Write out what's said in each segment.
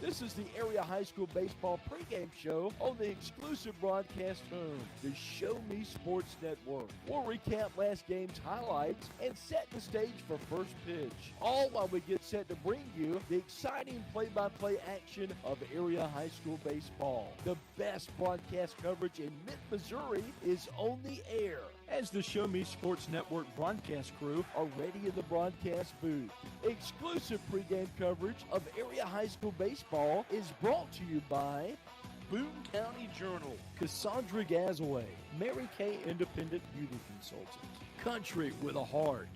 This is the area high school baseball pregame show on the exclusive broadcast home, the Show Me Sports Network. We'll recap last game's highlights and set the stage for first pitch, all while we get set to bring you the exciting play-by-play action of area high school baseball. The best broadcast coverage in mid-Missouri is on the air as the Show Me Sports Network broadcast crew are ready in the broadcast booth. Exclusive pregame coverage of area high school baseball is brought to you by Boone County Journal, Cassandra Gazaway, Mary Kay Independent Beauty Consultant, Country with a Heart,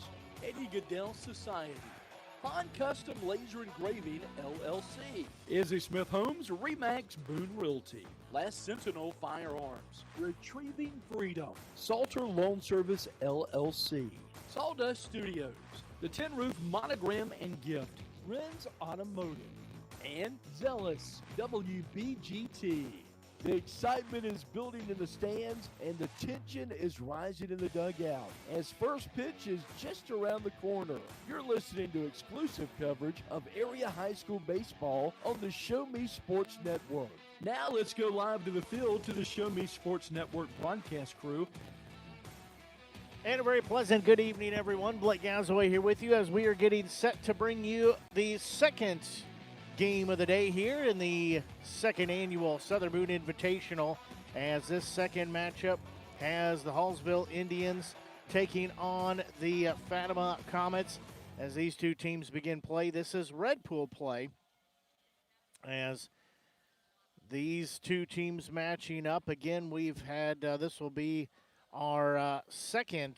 Eddie Goodell Society, Han Custom Laser Engraving, LLC, Izzy Smith Homes, Remax Boone Realty, Last Sentinel Firearms, Retrieving Freedom, Salter Loan Service, LLC, Sawdust Studios, The Tin Roof Monogram and Gift, Ren's Automotive, and Zealous WBGT. The excitement is building in the stands and the tension is rising in the dugout as first pitch is just around the corner. You're listening to exclusive coverage of area high school baseball on the Show Me Sports Network. Now let's go live to the field to the Show Me Sports Network broadcast crew. And a very pleasant good evening, everyone. Blake Gazaway here with you as we are getting set to bring you the second game of the day here in the second annual Southern Boone Invitational, as this second matchup has the Hallsville Indians taking on the Fatima Comets as these two teams begin play. This is Red Pool play as these two teams matching up. Again, we've had, this will be our second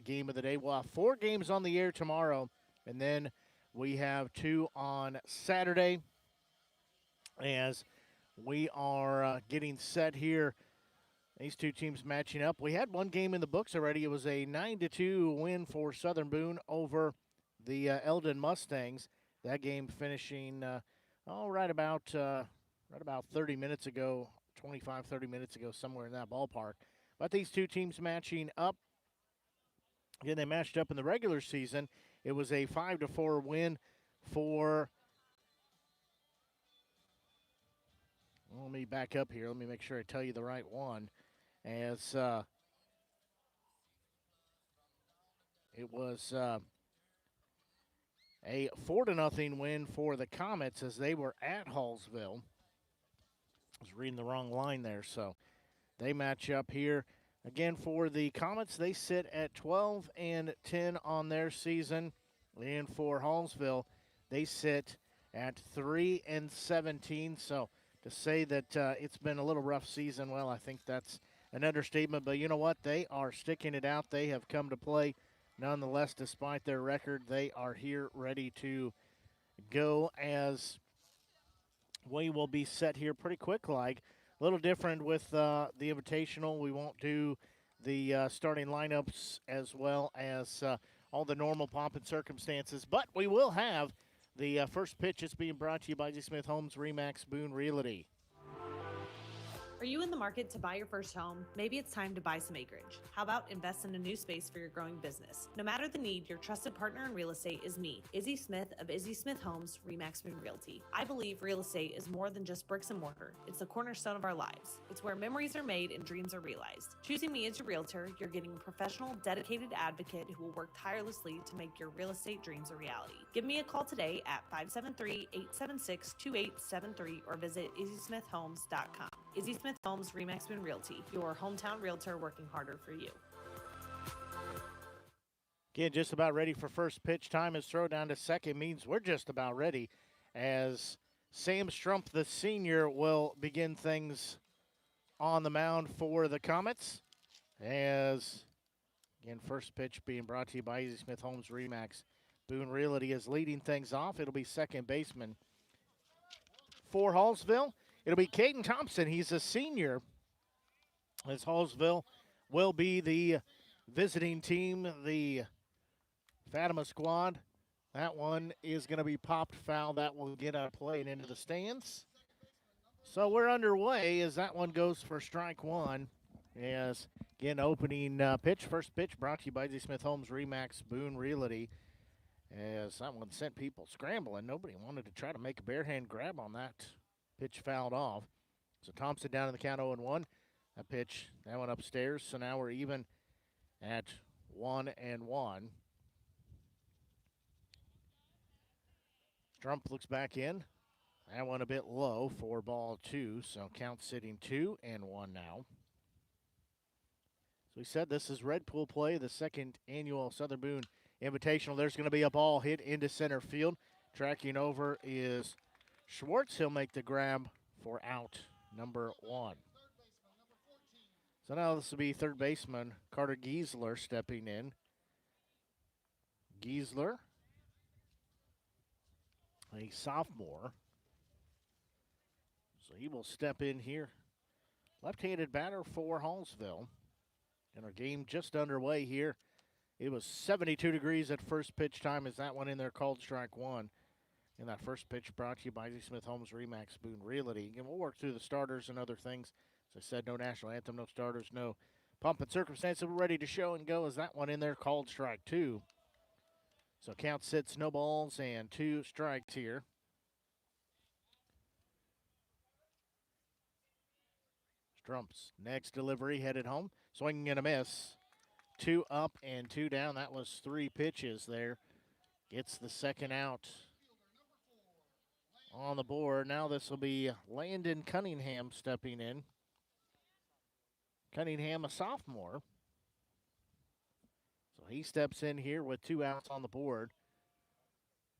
game of the day. We'll have 4 games on the air tomorrow, and then we have 2 on Saturday as we are getting set here. These two teams matching up. We had one game in the books already. It was a 9-2 win for Southern Boone over the Eldon Mustangs. That game finishing right about 30 minutes ago, 25, 30 minutes ago, somewhere in that ballpark. But these two teams matching up. Again, they matched up in the regular season. It was a 5-4 win for. Let me back up here. Let me make sure I tell you the right one. As it was a 4-0 win for the Comets as they were at Hallsville. I was reading the wrong line there, so they match up here. Again, for the Comets, they sit at 12-10 on their season. And for Hallsville, they sit at 3-17. So to say that it's been a little rough season, well, I think that's an understatement. But you know what? They are sticking it out. They have come to play. Nonetheless, despite their record, they are here ready to go as we will be set here pretty quick like. A little different with the Invitational. We won't do the starting lineups as well as all the normal pomp and circumstances, but we will have the first pitch. It's being brought to you by G. Smith Homes, Remax Boone Realty. Are you in the market to buy your first home? Maybe it's time to buy some acreage. How about invest in a new space for your growing business? No matter the need, your trusted partner in real estate is me, Izzy Smith of Izzy Smith Homes, Remax Boone Realty. I believe real estate is more than just bricks and mortar. It's the cornerstone of our lives. It's where memories are made and dreams are realized. Choosing me as your realtor, you're getting a professional, dedicated advocate who will work tirelessly to make your real estate dreams a reality. Give me a call today at 573-876-2873 or visit izzysmithhomes.com. Izzy Smith Homes, Remax Boone Realty, your hometown realtor working harder for you. Again, just about ready for first pitch. Time is throw down to second means we're just about ready as Sam Strumpf, the senior, will begin things on the mound for the Comets. As, again, first pitch being brought to you by Izzy Smith Homes, Remax Boone Realty is leading things off. It'll be second baseman for Hallsville. It'll be Caden Thompson. He's a senior, as Hallsville will be the visiting team, the Fatima squad. That one is going to be popped foul. That will get out of play and into the stands. So we're underway as that one goes for strike one. As, again, opening pitch, first pitch brought to you by Z. Smith Homes, Remax Boone Realty. as that one sent people scrambling. Nobody wanted to try to make a bare hand grab on that. Pitch fouled off. So Thompson down in the count 0-1. That pitch, that went upstairs. So now we're even at 1-1. Strump looks back in. That one a bit low for ball 2. So count sitting 2-1 now. So we said this is Red Pool play, the second annual Southern Boone Invitational. There's going to be a ball hit into center field. Tracking over is Schwartz. He'll make the grab for out number 1. So now this will be third baseman Carter Giesler stepping in. Giesler, a sophomore. So he will step in here. Left-handed batter for Hallsville. And our game just underway here. It was 72 degrees at first pitch time as that one in there called strike 1. And that first pitch brought to you by Izzy Smith Homes Remax Boone Realty. And we'll work through the starters and other things. As I said, no national anthem, no starters, no pump and circumstance. We're ready to show and go as that one in there called strike 2. So count sits, no balls and 2 strikes here. Strump's next delivery headed home. Swinging and a miss. 2 up and 2 down. That was 3 pitches there. Gets the second out on the board. Now this will be Landon Cunningham stepping in. Cunningham, a sophomore. So he steps in here with 2 outs on the board.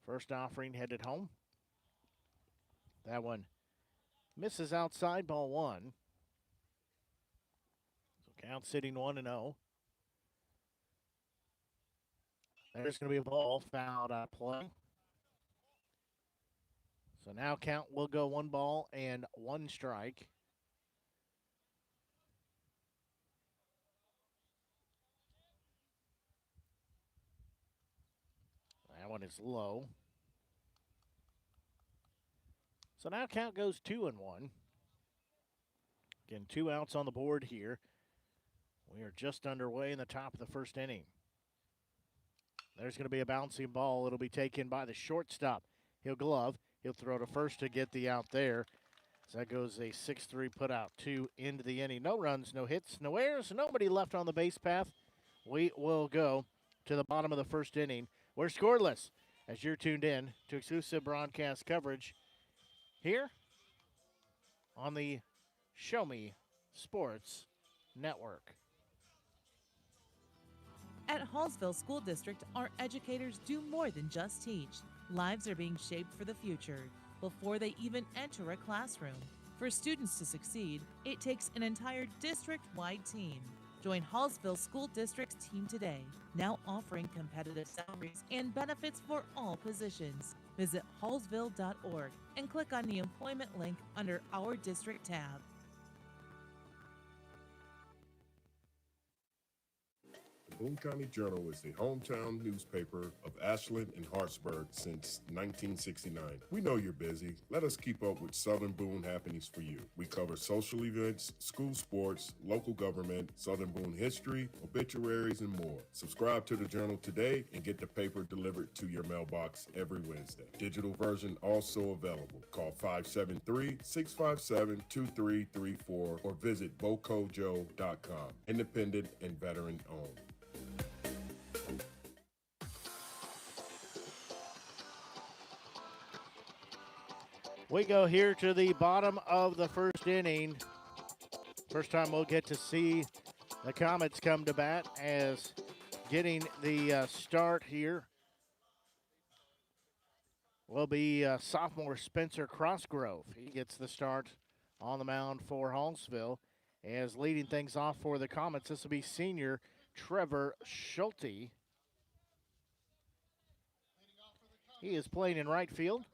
First offering headed home. That one misses outside, ball 1. So count sitting 1-0. There's going to be a ball fouled out of play. So now count will go 1 ball and 1 strike. That one is low. So now count goes 2-1. Again, 2 outs on the board here. We are just underway in the top of the first inning. There's going to be a bouncing ball. It'll be taken by the shortstop. He'll glove. He'll throw to first to get the out there. So that goes a 6-3 put out 2 into the inning. No runs, no hits, no errors, nobody left on the base path. We will go to the bottom of the first inning. We're scoreless as you're tuned in to exclusive broadcast coverage here on the Show Me Sports Network. At Hallsville School District, our educators do more than just teach. Lives are being shaped for the future before they even enter a classroom. For students to succeed, it takes an entire district-wide team. Join Hallsville School District's team today, now offering competitive salaries and benefits for all positions. Visit hallsville.org and click on the employment link under our district tab. Boone County Journal is the hometown newspaper of Ashland and Hartsburg since 1969. We know you're busy. Let us keep up with Southern Boone happenings for you. We cover social events, school sports, local government, Southern Boone history, obituaries, and more. Subscribe to the Journal today and get the paper delivered to your mailbox every Wednesday. Digital version also available. Call 573-657-2334 or visit bocojo.com. Independent and veteran owned. We go here to the bottom of the first inning. First time we'll get to see the Comets come to bat as getting the start here will be sophomore Spencer Crossgrove. He gets the start on the mound for Hallsville. As leading things off for the Comets, this will be senior Trevor Schulte. He is playing in right field.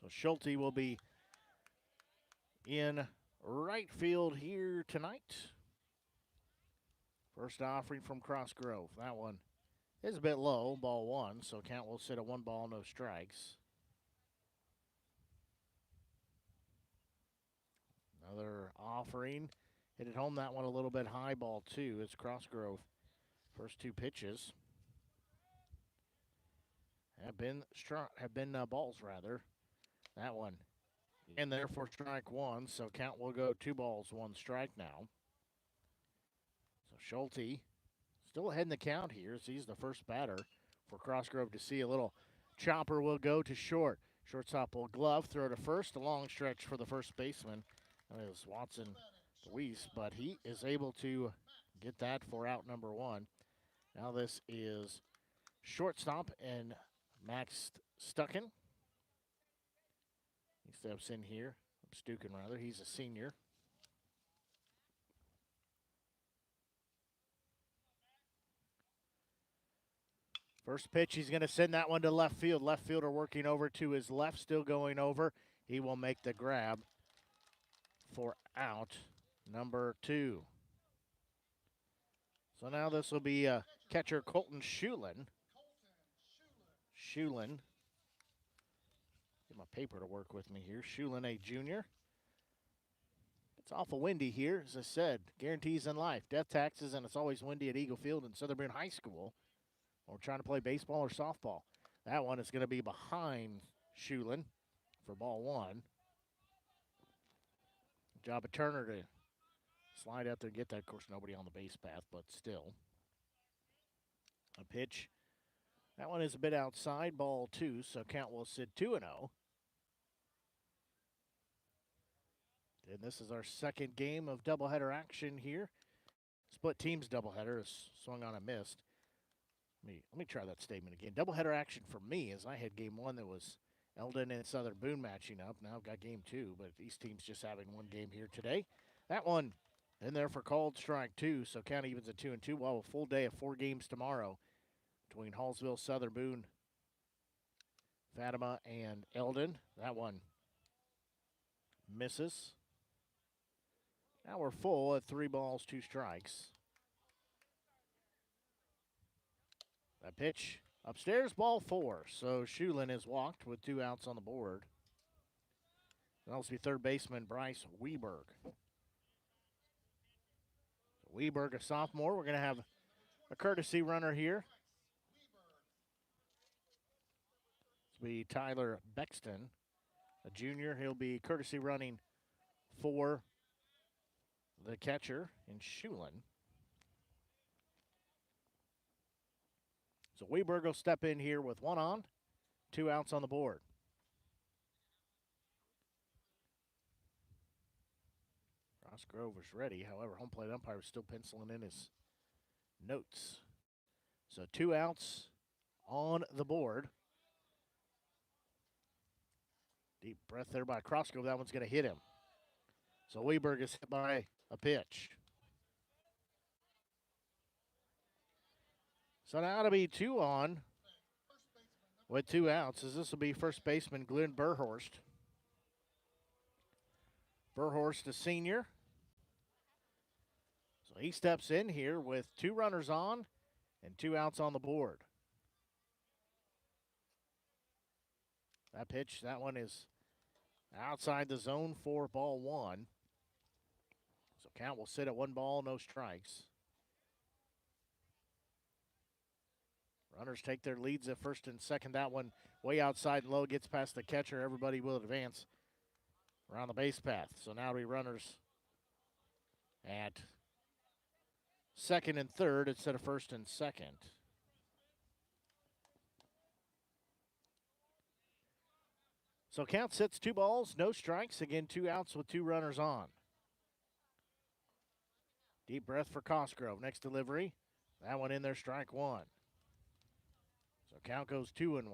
So Schulte will be in right field here tonight. First offering from Crossgrove. That one is a bit low, ball 1, so count will sit at 1 ball, no strikes. Another offering. Hit it home, that one a little bit high, ball 2. It's Crossgrove. First 2 pitches. have been balls rather. That one in there for strike one, so count will go 2 balls, 1 strike now. So Schulte still ahead in the count here as he's the first batter for Crossgrove to see. A little chopper will go to short. Shortstop will glove, throw to first. A long stretch for the first baseman. That is Watson Luis, but he is able to get that for out number 1. Now this is shortstop and Max Stucken. He steps in here. Stucken, rather. He's a senior. First pitch, he's going to send that one to left field. Left fielder working over to his left, still going over. He will make the grab for out number 2. So now this will be catcher Colton Schulin. Schulin. Get my paper to work with me here. Schulin, a junior. It's awful windy here, as I said. Guarantees in life. Death taxes, and it's always windy at Eagle Field and Southern Boone High School. We're trying to play baseball or softball. That one is going to be behind Schulin for ball 1. Job of Turner to slide out there and get that. Of course, nobody on the base path, but still. A pitch. That one is a bit outside, ball 2, so count will sit 2-0. And this is our second game of doubleheader action here. Split teams doubleheader is swung on and missed. Let me try that statement again. Doubleheader action for me is I had game 1 that was Eldon and Southern Boone matching up. Now I've got game 2, but these teams just having one game here today. That one in there for called strike 2, so count evens at 2-2. We'll have a full day of 4 games tomorrow between Hallsville, Southern Boone, Fatima, and Eldon. That one misses. Now we're full at 3 balls, 2 strikes. That pitch upstairs, ball 4. So Schulin is walked with 2 outs on the board. That'll be third baseman Bryce Weberg. Weberg, a sophomore. We're going to have a courtesy runner here. This will be Tyler Bexton, a junior. He'll be courtesy running for the catcher in Schulin. So Weberg will step in here with 1 on, 2 outs on the board. Crossgrove was ready. However, home plate umpire was still penciling in his notes. So 2 outs on the board. Deep breath there by Crossgrove. That one's going to hit him. So Weberg is hit by a pitch. So now it'll be 2 on with 2 outs, as this will be first baseman Glenn Burhorst. Burhorst, a senior. So he steps in here with 2 runners on and 2 outs on the board. That pitch, that one is outside the zone for ball 1. So count will sit at 1 ball, no strikes. Runners take their leads at first and second. That one way outside and low, gets past the catcher. Everybody will advance around the base path. So now we runners at second and third instead of first and second. So count sits 2 balls, no strikes. Again, 2 outs with 2 runners on. Deep breath for Cosgrove. Next delivery. That one in there, strike 1. So count goes 2-1.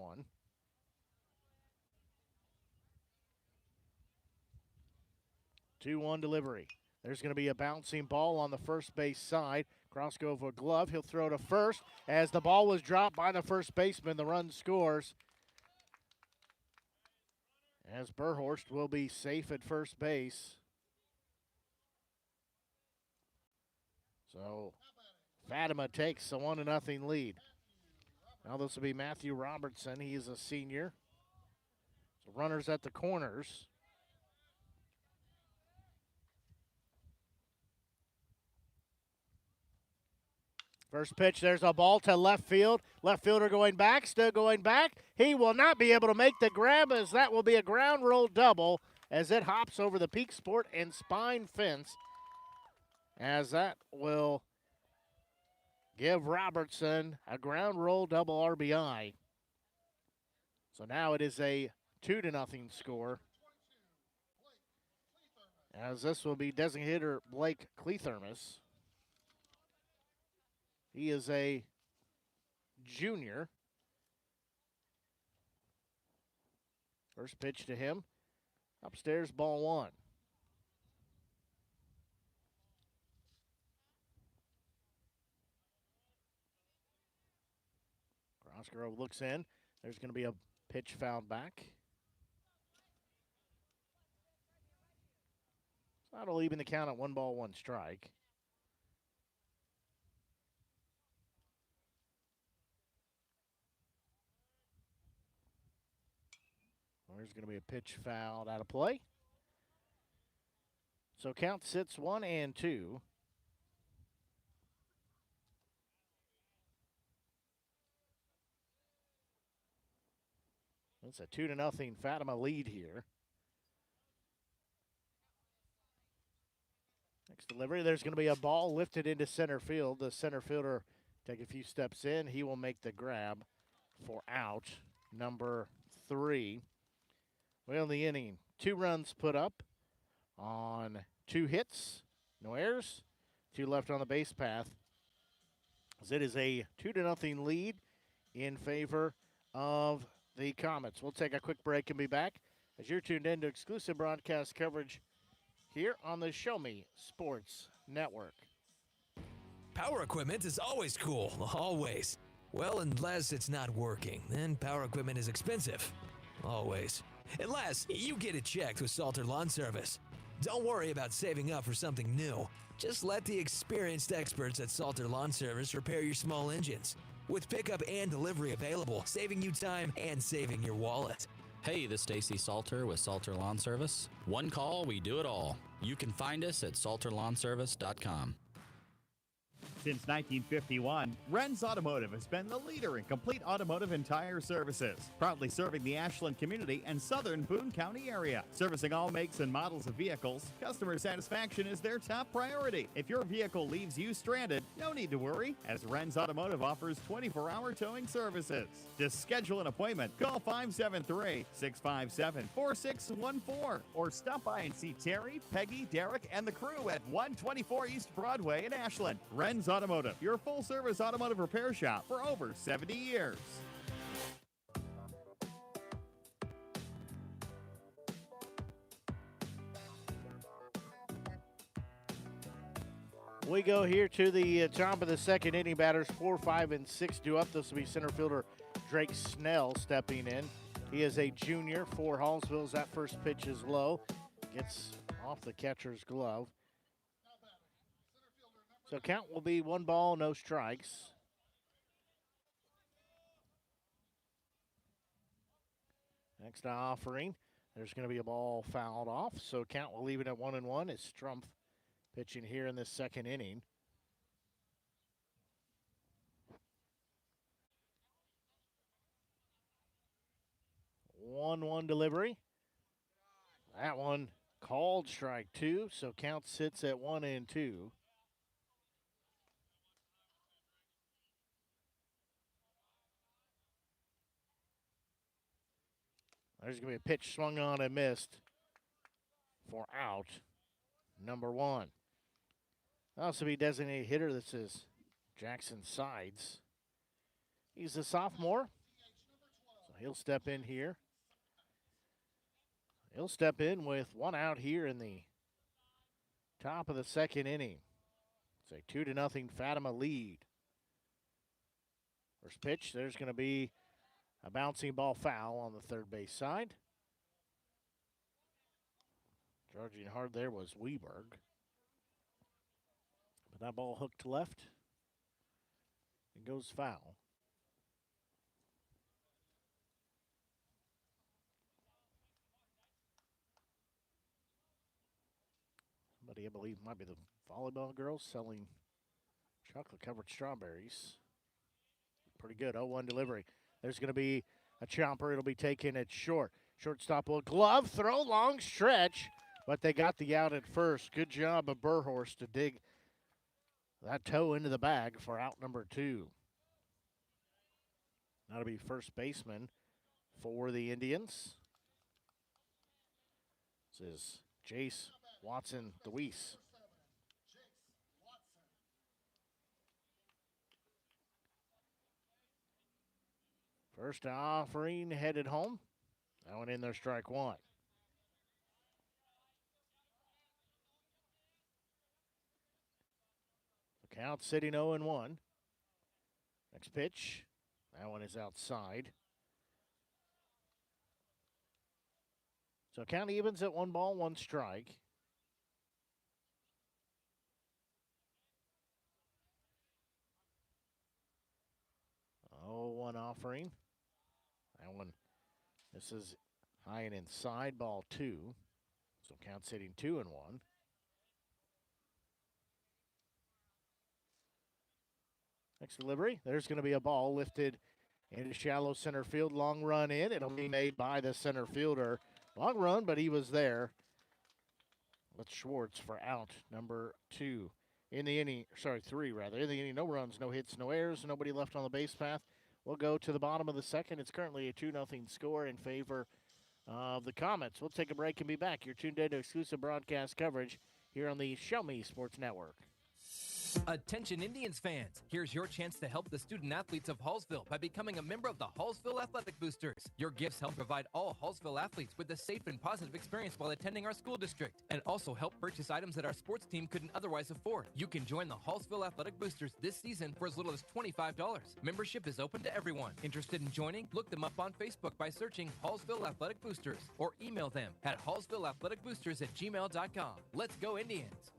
2-1 delivery. There's going to be a bouncing ball on the first base side. Crossgrove with glove. He'll throw to first. As the ball was dropped by the first baseman, the run scores. As Burhorst will be safe at first base. So Fatima takes a 1-0 lead. Now this will be Matthew Robertson. He is a senior. So runners at the corners. First pitch, there's a ball to left field. Left fielder going back, still going back. He will not be able to make the grab as that will be a ground roll double as it hops over the Peak Sport and Spine fence, as that will give Robertson a ground roll double RBI. So now it is a 2-0 score, as this will be designated hitter Blake Clethermus. He is a junior. First pitch to him. Upstairs, ball one. Crossgrove looks in. There's going to be a pitch fouled back. So that'll even the count at 1-1 strike. There's going to be a pitch fouled out of play. So count sits 1-2. It's a 2-0 Fatima lead here. Next delivery, there's going to be a ball lifted into center field. The center fielder take a few steps in. He will make the grab for out number 3. Well, in the inning, 2 runs put up on 2 hits, no errors, 2 left on the base path. As it is a 2-0 lead in favor of the Comets. We'll take a quick break and be back as you're tuned in to exclusive broadcast coverage here on the Show Me Sports Network. Power equipment is always cool, always. Well, unless it's not working, then power equipment is expensive, always. Unless you get it checked with Salter Lawn Service. Don't worry about saving up for something new. Just let the experienced experts at Salter Lawn Service repair your small engines. With pickup and delivery available, saving you time and saving your wallet. Hey, this is Stacy Salter with Salter Lawn Service. One call, we do it all. You can find us at salterlawnservice.com. Since 1951, Ren's Automotive has been the leader in complete automotive and tire services, proudly serving the Ashland community and southern Boone County area. Servicing all makes and models of vehicles, customer satisfaction is their top priority. If your vehicle leaves you stranded, no need to worry, as Ren's Automotive offers 24-hour towing services. To schedule an appointment, call 573-657-4614 or stop by and see Terry, Peggy, Derek, and the crew at 124 East Broadway in Ashland. Ren's Automotive, your full-service automotive repair shop for over 70 years. We go here to the top of the second inning. Batters 4, 5, and 6 due up. This will be center fielder Drake Snell stepping in. He is a junior for Hallsville. That first pitch is low. Gets off the catcher's glove. So count will be 1 ball, no strikes. Next offering, there's going to be a ball fouled off. So count will leave it at 1-1 as Strumpf pitching here in this second inning. One delivery. That one called strike 2. So count sits at 1-2. There's going to be a pitch swung on and missed for out number 1. Also be designated hitter. This is Jackson Sides. He's a sophomore, so he'll step in here. He'll step in with 1 out here in the top of the second inning. It's a 2-0 Fatima lead. First pitch, there's going to be a bouncing ball foul on the third base side. Charging hard there was Weberg. But that ball hooked left. It goes foul. Somebody, I believe, might be the volleyball girls selling chocolate-covered strawberries. Pretty good. 0-1 delivery. There's going to be a chomper. It'll be taken at short. Shortstop will glove, throw, long stretch, but they got the out at first. Good job of Burhorst to dig that toe into the bag for out number 2. That'll be first baseman for the Indians. This is Jace Watson DeWeese. First offering headed home. That one in there, strike 1. The count sitting 0-1. Next pitch. That one is outside. So count evens at 1 ball, 1 strike. Oh, 1 offering. That one, this is high and inside, ball 2. So count sitting 2-1. Next delivery, there's going to be a ball lifted into shallow center field. Long run in. It'll be made by the center fielder. Long run, but he was there. That's Schwartz for out number 2. In the inning, 3 rather. In the inning, no runs, no hits, no errors, nobody left on the base path. We'll go to the bottom of the second. It's currently a 2-0 score in favor of the Comets. We'll take a break and be back. You're tuned in to exclusive broadcast coverage here on the Show Me Sports Network. Attention Indians fans, here's your chance to help the student athletes of Hallsville by becoming a member of the Hallsville Athletic Boosters. Your gifts help provide all Hallsville athletes with a safe and positive experience while attending our school district, and also help purchase items that our sports team couldn't otherwise afford. You can join the Hallsville Athletic Boosters this season for as little as $25. Membership is open to everyone. Interested in joining? Look them up on Facebook by searching Hallsville Athletic Boosters or email them at hallsvilleathleticboosters@gmail.com. Let's go Indians!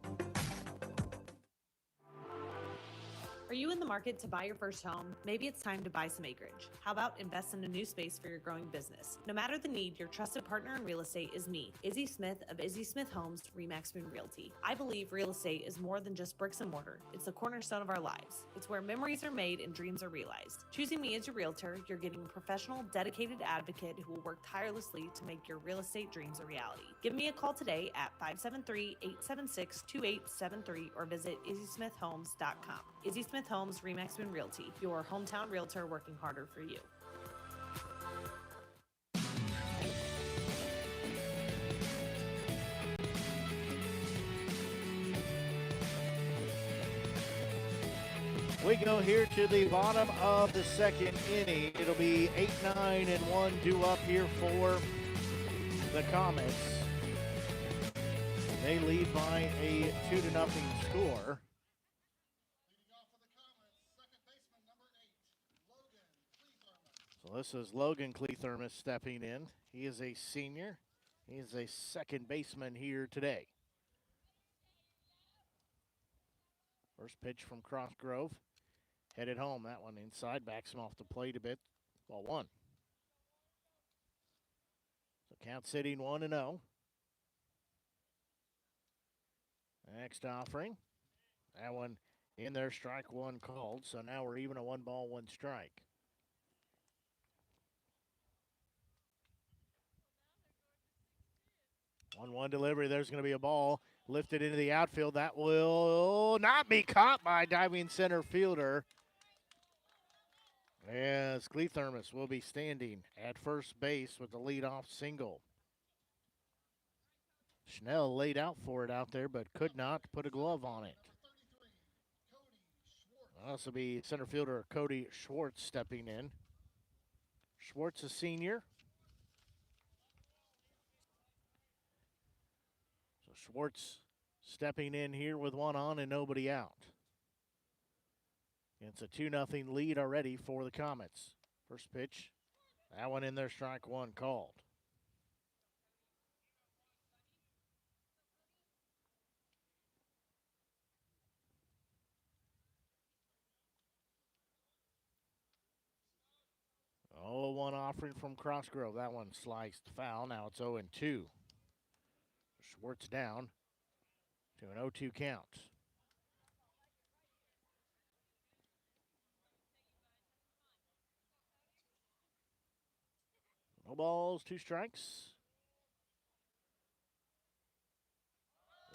Are you in the market to buy your first home? Maybe it's time to buy some acreage. How about invest in a new space for your growing business? No matter the need, your trusted partner in real estate is me, Izzy Smith of Izzy Smith Homes, Remax Boone Realty. I believe real estate is more than just bricks and mortar. It's the cornerstone of our lives. It's where memories are made and dreams are realized. Choosing me as your realtor, you're getting a professional, dedicated advocate who will work tirelessly to make your real estate dreams a reality. Give me a call today at 573-876-2873 or visit izzysmithhomes.com. Izzy Smith Homes, Remax Boone Realty, your hometown realtor working harder for you. We go here to the bottom of the second inning. It'll be 8-9-1 due up here for the Comets. They lead by a 2-0 score. So this is Logan Cleathermos stepping in. He is a senior. He is a second baseman here today. First pitch from Crossgrove. Headed home. That one inside. Backs him off the plate a bit. Ball 1. So count sitting 1-0. Next offering. That one in there. Strike 1 called. So now we're even a 1 ball, 1 strike. On 1 delivery, there's going to be a ball lifted into the outfield. That will not be caught by a diving center fielder. As Cleathermos will be standing at first base with the leadoff single. Schnell laid out for it out there, but could not put a glove on it. This will be center fielder Cody Schwartz stepping in. Schwartz, a senior. So Schwartz stepping in here with 1 on and nobody out. It's a 2-0 lead already for the Comets. First pitch, that one in there, strike 1 called. Oh, 1 offering from Crossgrove. That one sliced foul. Now it's 0-2. Schwartz down to an 0-2 count. No balls, 2 strikes.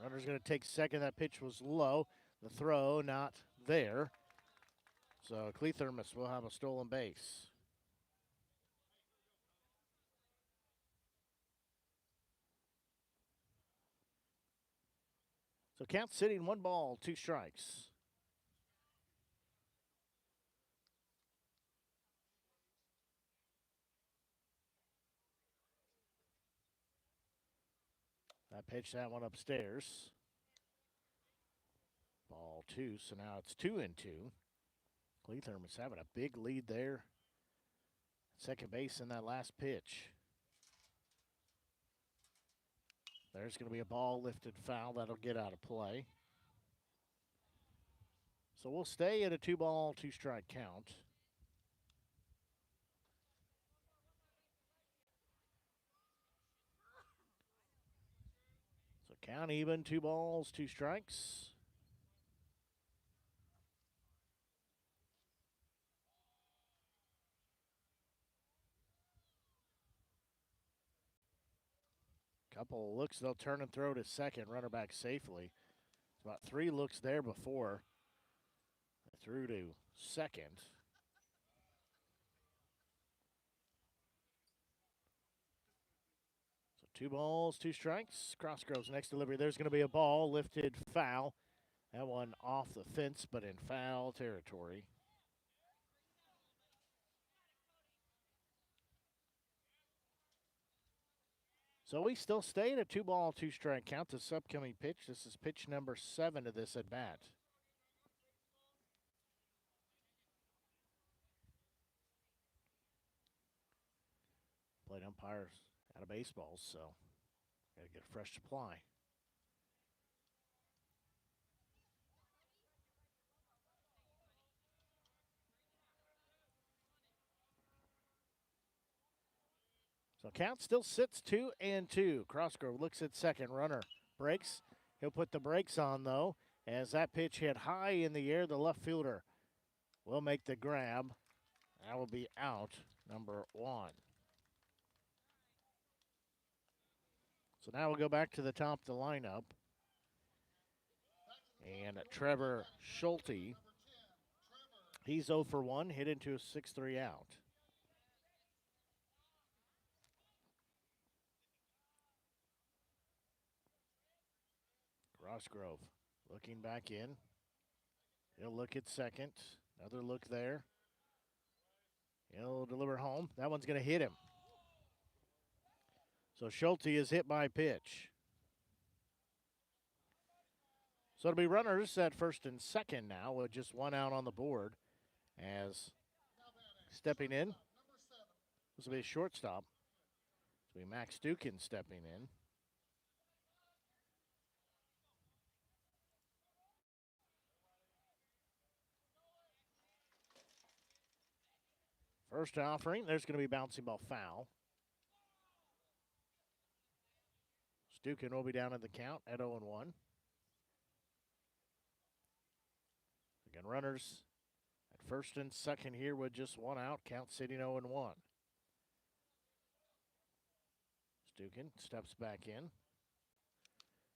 Runner's going to take second. That pitch was low. The throw not there. So Clethermus will have a stolen base. So count sitting 1 ball, 2 strikes. That pitch, that one upstairs. Ball 2, so now it's 2-2. Clethermus having a big lead there. Second base in that last pitch. There's going to be a ball lifted foul. That'll get out of play. So we'll stay at a 2 ball, 2 strike count. So count even, 2 balls, 2 strikes. Couple of looks, they'll turn and throw to second, runner back safely. It's about 3 looks there before. Through to second. So 2 balls, 2 strikes. Crossgrove's next delivery. There's going to be a ball lifted foul. That one off the fence, but in foul territory. So we still stay at a 2 ball, 2 strike count. This upcoming pitch. This is pitch number 7 of this at bat. Plate umpires out of baseballs, so got to get a fresh supply. So count still sits 2-2. Crossgrove looks at second. Runner breaks. He'll put the brakes on, though, as that pitch hit high in the air. The left fielder will make the grab. That will be out, number 1. So now we'll go back to the top of the lineup. And Trevor Schulte, he's 0 for 1, hit into a 6-3 out. Crossgrove looking back in. He'll look at second. Another look there. He'll deliver home. That one's going to hit him. So Schulte is hit by pitch. So it'll be runners at first and second now with just 1 out on the board. As stepping in, this will be a shortstop. This will be Max Dukin stepping in. First offering, there's going to be bouncing ball foul. Dukin will be down at the count at 0-1. Again, runners at first and second here with just 1 out. Count sitting 0-1. Dukin steps back in.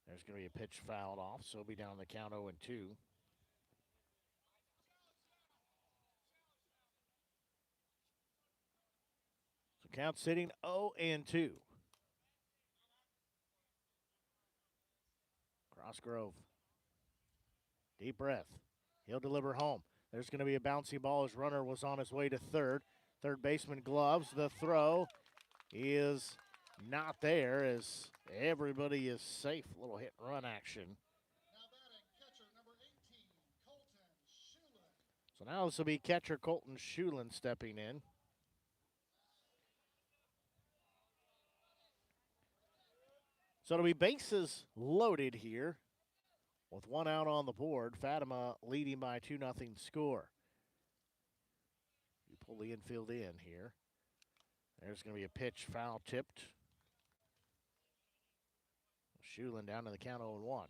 There's going to be a pitch fouled off, so he'll be down the count 0-2. So count sitting 0-2. Crossgrove. Deep breath. He'll deliver home. There's going to be a bouncy ball as runner was on his way to third. Third baseman gloves. The throw is not there as everybody is safe. A little hit and run action. So now this will be catcher Colton Schulin stepping in. So it'll be bases loaded here with 1 out on the board. Fatima leading by 2-0 score. You pull the infield in here. There's going to be a pitch foul tipped. Schulin down to the count 0-1.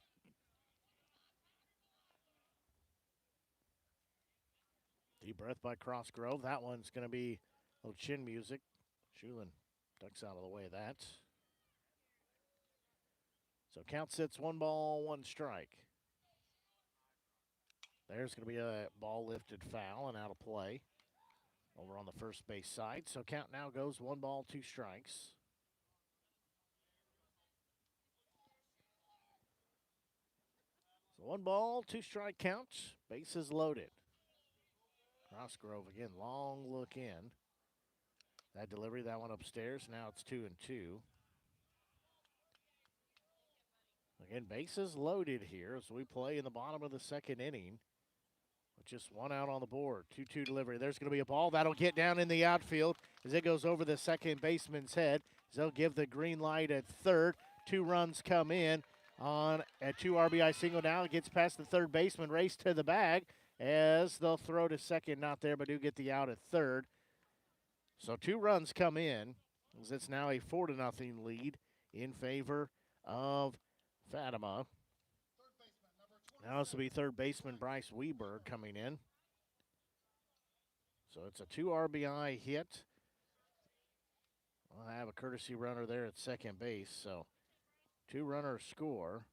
Deep breath by Crossgrove. That one's going to be a little chin music. Schulin Ducks out of the way of that. So count sits 1 ball, 1 strike. There's going to be a ball lifted foul and out of play over on the first base side. So count now goes 1 ball, 2 strikes. So 1 ball, 2 strike count. Bases loaded. Crossgrove again, long look in. That delivery, that one upstairs. Now it's 2-2. Again, bases loaded here as we play in the bottom of the second inning. With just 1 out on the board. 2-2 delivery. There's going to be a ball. That'll get down in the outfield as it goes over the second baseman's head. They'll give the green light at third. 2 runs come in on a 2 RBI single now. It gets past the third baseman. Race to the bag as they'll throw to second. Not there, but do get the out at third. So 2 runs come in as it's now a 4-0 lead in favor of Fatima. Now this will be third baseman Bryce Weberg coming in. So it's a 2 RBI hit. We'll have a courtesy runner there at second base. So 2 runners score.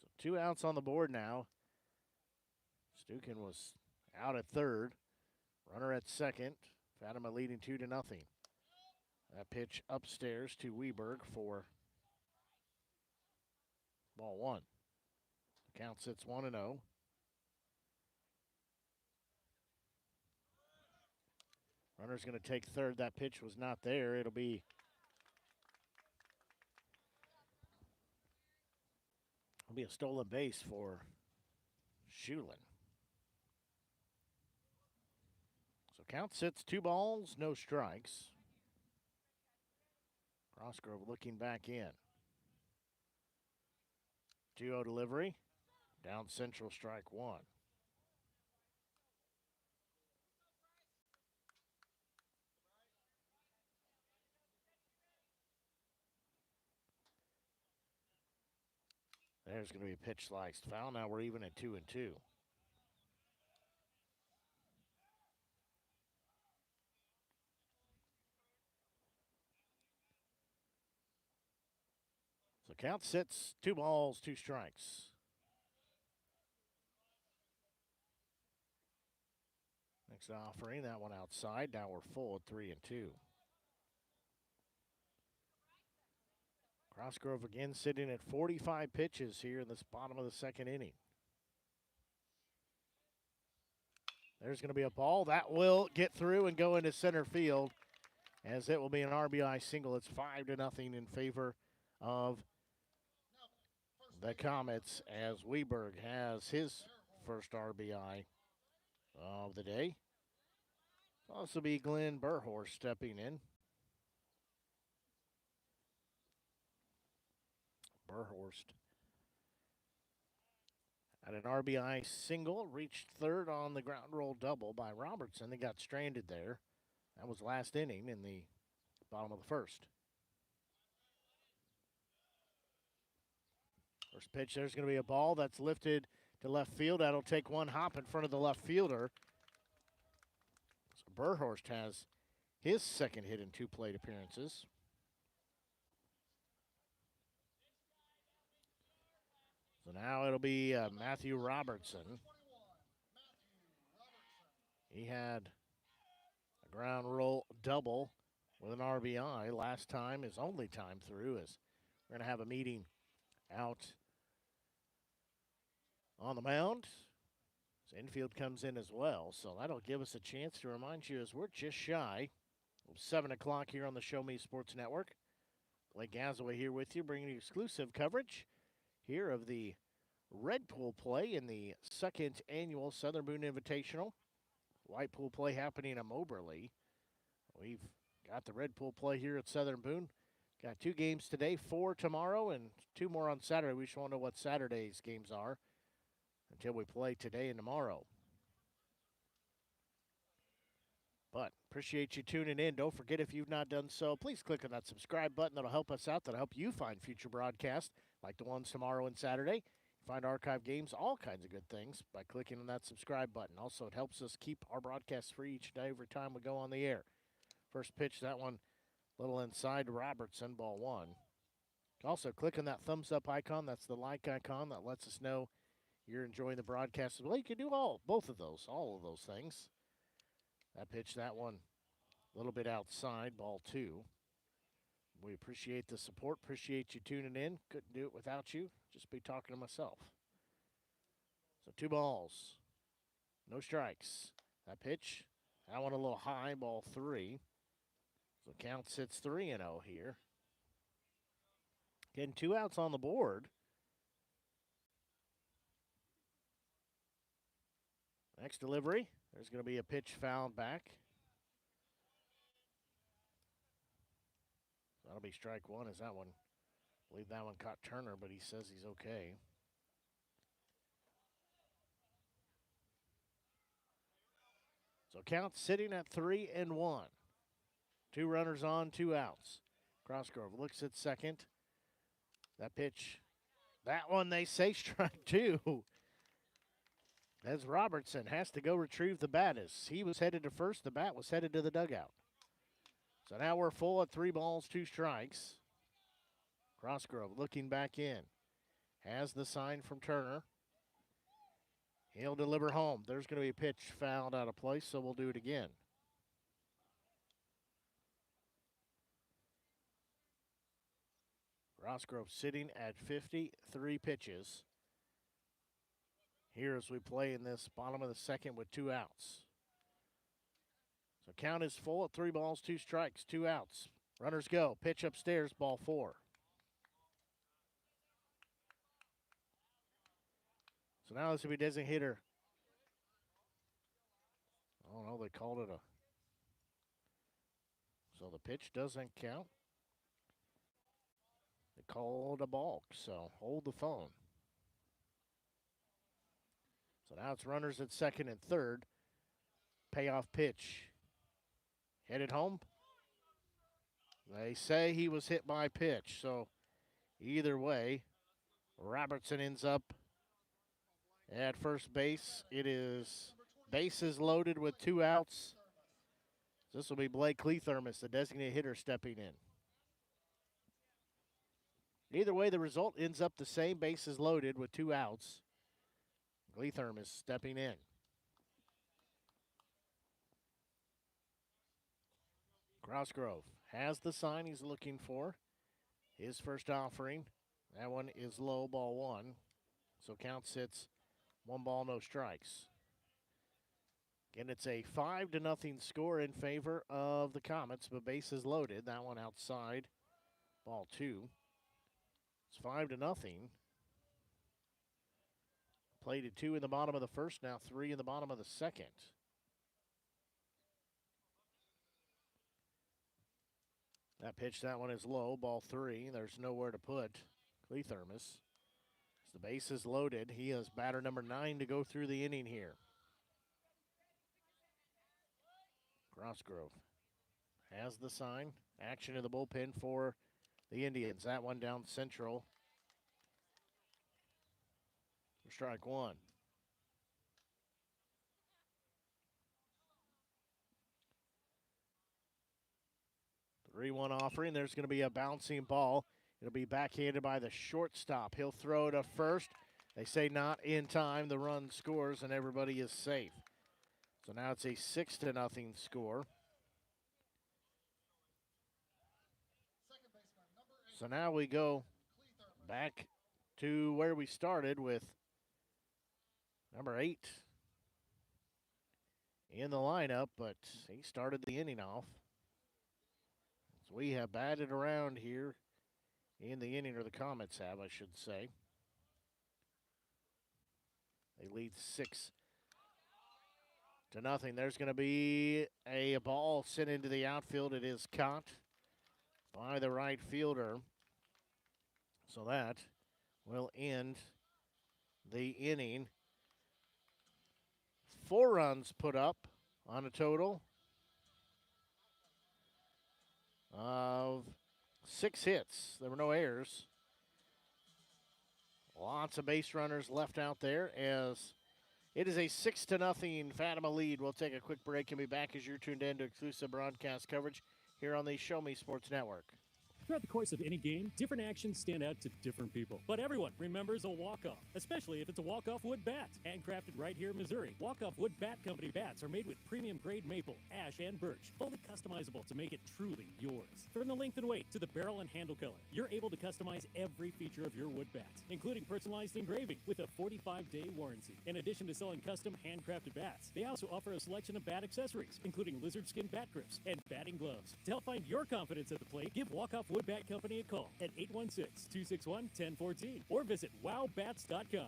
So 2 outs on the board now. Stukin was out at third. Runner at second. Fatima leading 2-0. That pitch upstairs to Weberg for ball 1. The count sits 1-0. Runner's going to take third. That pitch was not there. It'll be a stolen base for Schulin. So count sits 2 balls, no strikes. Crossgrove looking back in. 2-0 delivery. Down central, strike 1. There's going to be a pitch sliced foul. Now we're even at 2-2. So count sits 2 balls, 2 strikes. Next offering, that one outside. Now we're full at 3-2. Crossgrove again sitting at 45 pitches here in this bottom of the second inning. There's going to be a ball. That will get through and go into center field as it will be an RBI single. It's 5-0 in favor of the Comets as Weberg has his first RBI of the day. Also be Glenn Burhorst stepping in. Burhorst had an RBI single, reached third on the ground roll double by Robertson. They got stranded there. That was last inning in the bottom of the first. First pitch, there's going to be a ball that's lifted to left field. That'll take 1 hop in front of the left fielder. So Burhorst has his second hit in 2 plate appearances. So now it'll be Matthew Robertson. He had a ground roll double with an RBI last time, his only time through, as we're going to have a meeting out on the mound. So infield comes in as well, so that'll give us a chance to remind you as we're just shy of 7 o'clock here on the Show Me Sports Network. Blake Gazaway here with you, bringing you exclusive coverage here of the red pool play in the 2nd annual Southern Boone Invitational. White pool play happening in Moberly. We've got the red pool play here at Southern Boone. Got 2 games today, 4 tomorrow, and 2 more on Saturday. We just won't know what Saturday's games are until we play today and tomorrow. But appreciate you tuning in. Don't forget, if you've not done so, please click on that subscribe button. That'll help us out. That'll help you find future broadcasts like the ones tomorrow and Saturday. Find archive games, all kinds of good things by clicking on that subscribe button. Also, it helps us keep our broadcasts free each day every time we go on the air. First pitch, that one a little inside Robertson, ball one. Also, click on that thumbs up icon. That's the like icon that lets us know you're enjoying the broadcast. Well, you can do all of those things. That pitch, that one a little bit outside, ball two. We appreciate the support. Appreciate you tuning in. Couldn't do it without you. Just be talking to myself. So 2 balls. No strikes. That pitch, that one a little high, ball 3. So count sits 3-0 here. Getting 2 outs on the board. Next delivery, there's going to be a pitch fouled back. That'll be strike 1 as that one, I believe that one caught Turner, but he says he's okay. So count sitting at 3-1. 2 runners on, 2 outs. Crossgrove looks at second. That pitch, that one they say strike 2. As Robertson has to go retrieve the bat. As he was headed to first, the bat was headed to the dugout. So now we're full at 3 balls, 2 strikes. Crossgrove looking back in. Has the sign from Turner. He'll deliver home. There's going to be a pitch fouled out of place, so we'll do it again. Crossgrove sitting at 53 pitches. Here as we play in this bottom of the second with 2 outs. So count is full at 3 balls, 2 strikes, 2 outs. Runners go. Pitch upstairs, ball 4. So now this will be designated hitter. Oh no, they called it a. So the pitch doesn't count. They called a balk, so hold the phone. So now it's runners at second and third. Payoff pitch. Headed home. They say he was hit by pitch, so either way, Robertson ends up at first base. It is bases loaded with 2 outs. This will be Blake Clethermus, the designated hitter, stepping in. Either way, the result ends up the same, bases loaded with 2 outs. Clethermus stepping in. Crossgrove has the sign he's looking for. His first offering. That one is low, ball 1. So count sits 1 ball, no strikes. Again, it's a 5-0 score in favor of the Comets, but bases loaded. That one outside, ball 2. It's 5-0. Played at 2 in the bottom of the first, now 3 in the bottom of the second. That pitch, that one is low, ball 3. There's nowhere to put Clethermus. The base is loaded. He is batter number 9 to go through the inning here. Crossgrove has the sign. Action in the bullpen for the Indians. That one down central. Strike 1. The 3-1 offering. There's going to be a bouncing ball. It'll be backhanded by the shortstop. He'll throw to first. They say not in time. The run scores and everybody is safe. So now it's a 6-0 score. So now we go back to where we started with number 8 in the lineup, but he started the inning off. So we have batted around here in the inning, or the Comets have, I should say. They lead 6-0. There's going to be a ball sent into the outfield. It is caught by the right fielder. So that will end the inning. 4 runs put up on a total of 6 hits. There were no errors. Lots of base runners left out there as it is a 6-0 Fatima lead. We'll take a quick break and be back as you're tuned in to exclusive broadcast coverage here on the Show Me Sports Network. Throughout the course of any game, different actions stand out to different people. But everyone remembers a walk-off, especially if it's a walk-off wood bat. Handcrafted right here in Missouri, walk-off wood bat company bats are made with premium-grade maple, ash, and birch, fully customizable to make it truly yours. From the length and weight to the barrel and handle color, you're able to customize every feature of your wood bat, including personalized engraving with a 45-day warranty. In addition to selling custom handcrafted bats, they also offer a selection of bat accessories, including lizard skin bat grips and batting gloves. To help find your confidence at the plate, give Walk-Off Wood Bat Company a call at 816-261-1014 or visit wowbats.com.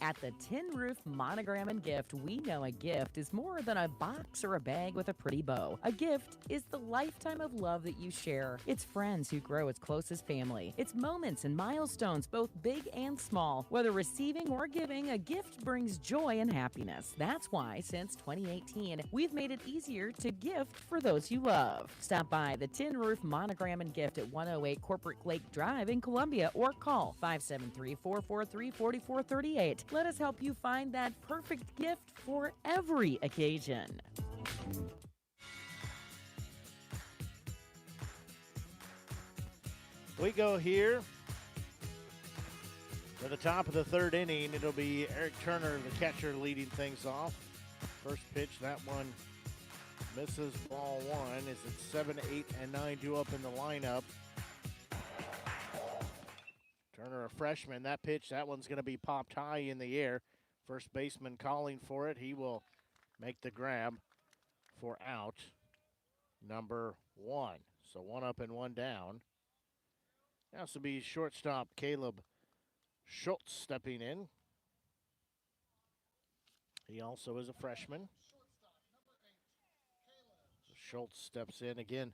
At the Tin Roof Monogram and Gift, we know a gift is more than a box or a bag with a pretty bow. A gift is the lifetime of love that you share. It's friends who grow as close as family. It's moments and milestones, both big and small. Whether receiving or giving, a gift brings joy and happiness. That's why, since 2018, we've made it easier to gift for those you love. Stop by the Tin Roof Monogram and Gift at 108 Corporate Lake Drive in Columbia or call 573-443-4438. Let us help you find that perfect gift for every occasion. We go here to the top of the third inning. It'll be Eric Turner, the catcher, leading things off. First pitch, that one misses, ball one. Is it 7, 8, and 9 due up in the lineup? Turner, a freshman. That pitch, that one's going to be popped high in the air. First baseman calling for it. He will make the grab for out number 1. So 1 up and 1 down. Now this will be shortstop Caleb Schultz stepping in. He also is a freshman. So Schultz steps in again.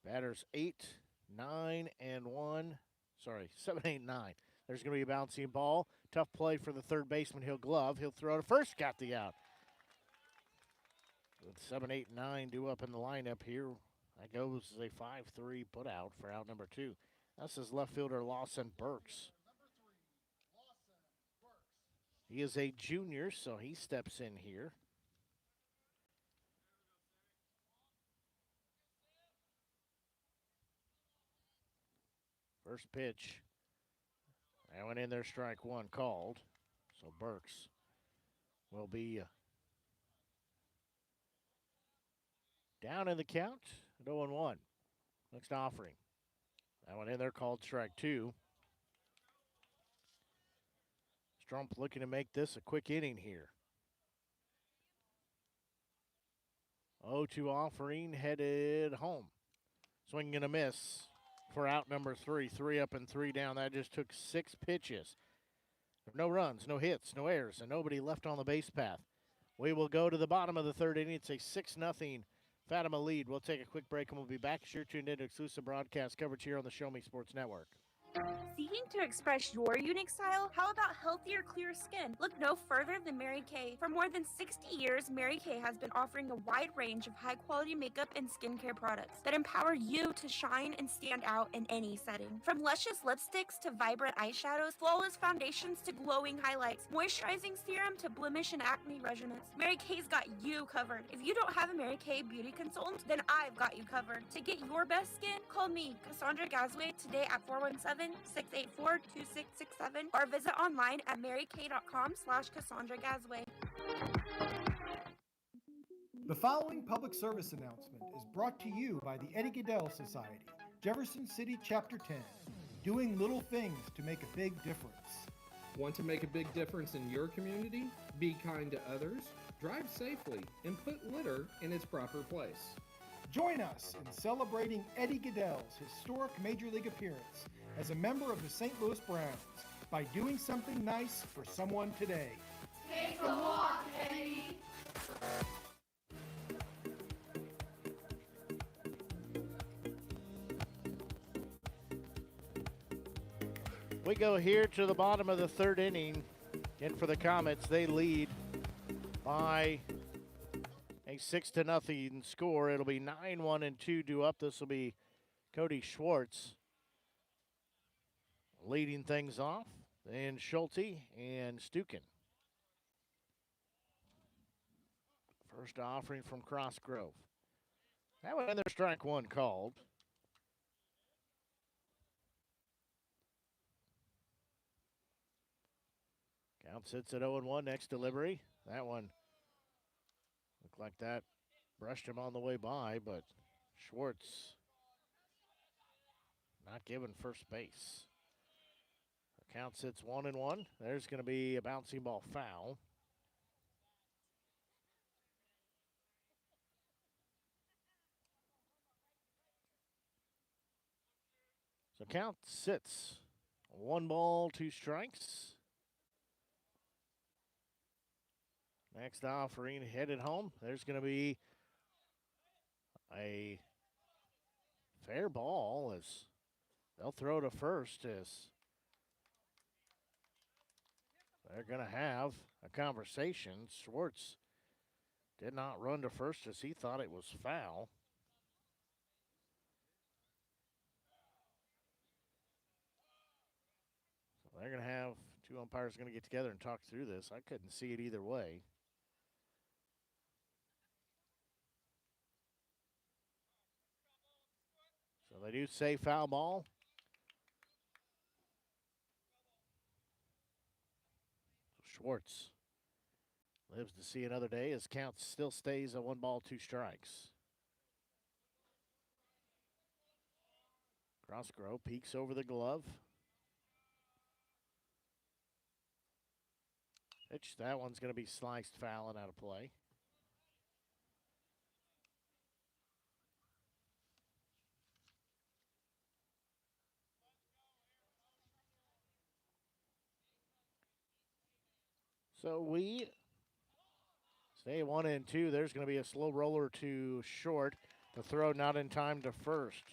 Batters 8, 9, and 1. Sorry, 7, 8, 9. There's going to be a bouncing ball. Tough play for the third baseman. He'll glove. He'll throw to first. Got the out. With 7, 8, 9 due up in the lineup here. That goes a 5-3 put out for out number 2. That's his left fielder, Lawson Burks. He is a junior, so he steps in here. First pitch. That went in there, strike 1 called. So Burks will be down in the count at 0-1. Next offering. That one in there, called strike 2. Strump looking to make this a quick inning here. 0-2 offering, headed home. Swing and a miss for out number 3. 3 up and 3 down. That just took 6 pitches. No runs, no hits, no errors, and nobody left on the base path. We will go to the bottom of the third inning. It's a 6-0 Fatima lead. We'll take a quick break and we'll be back as you're tuned into exclusive broadcast coverage here on the Show Me Sports Network. Seeking to express your unique style? How about healthier, clear skin? Look no further than Mary Kay. For more than 60 years, Mary Kay has been offering a wide range of high-quality makeup and skincare products that empower you to shine and stand out in any setting. From luscious lipsticks to vibrant eyeshadows, flawless foundations to glowing highlights, moisturizing serum to blemish and acne regimens, Mary Kay's got you covered. If you don't have a Mary Kay beauty consultant, then I've got you covered. To get your best skin, call me, Cassandra Gazway, today at 417-684-2667 or visit online at marykay.com/Cassandra Gazway. The following public service announcement is brought to you by the Eddie Gaedel Society, Jefferson City Chapter 10, doing little things to make a big difference. Want to make a big difference in your community? Be kind to others, drive safely, and put litter in its proper place. Join us in celebrating Eddie Gaedel's historic Major League appearance as a member of the St. Louis Browns by doing something nice for someone today. Take a walk, Eddie! We go here to the bottom of the third inning. Again for the Comets, they lead by A 6-0 score. It'll be 9-1 and 2 due up. This will be Cody Schwartz leading things off. Then Schulte and Stukin. First offering from Crossgrove. That one, their strike one called. Count sits at 0-1. Next delivery. That one looked like that brushed him on the way by, but Schwartz not given first base. The count sits 1-1. There's going to be a bouncing ball foul. So count sits 1 ball, 2 strikes. Next offering headed home. There's going to be a fair ball as they'll throw to first as they're going to have a conversation. Schwartz did not run to first as he thought it was foul. So they're going to have two umpires going to get together and talk through this. I couldn't see it either way. So they do say foul ball. Schwartz lives to see another day as count still stays at 1 ball, 2 strikes. Crossgrove peeks over the glove. Pitch, that one's going to be sliced foul and out of play. So we stay 1-2. There's going to be a slow roller to short. The throw not in time to first.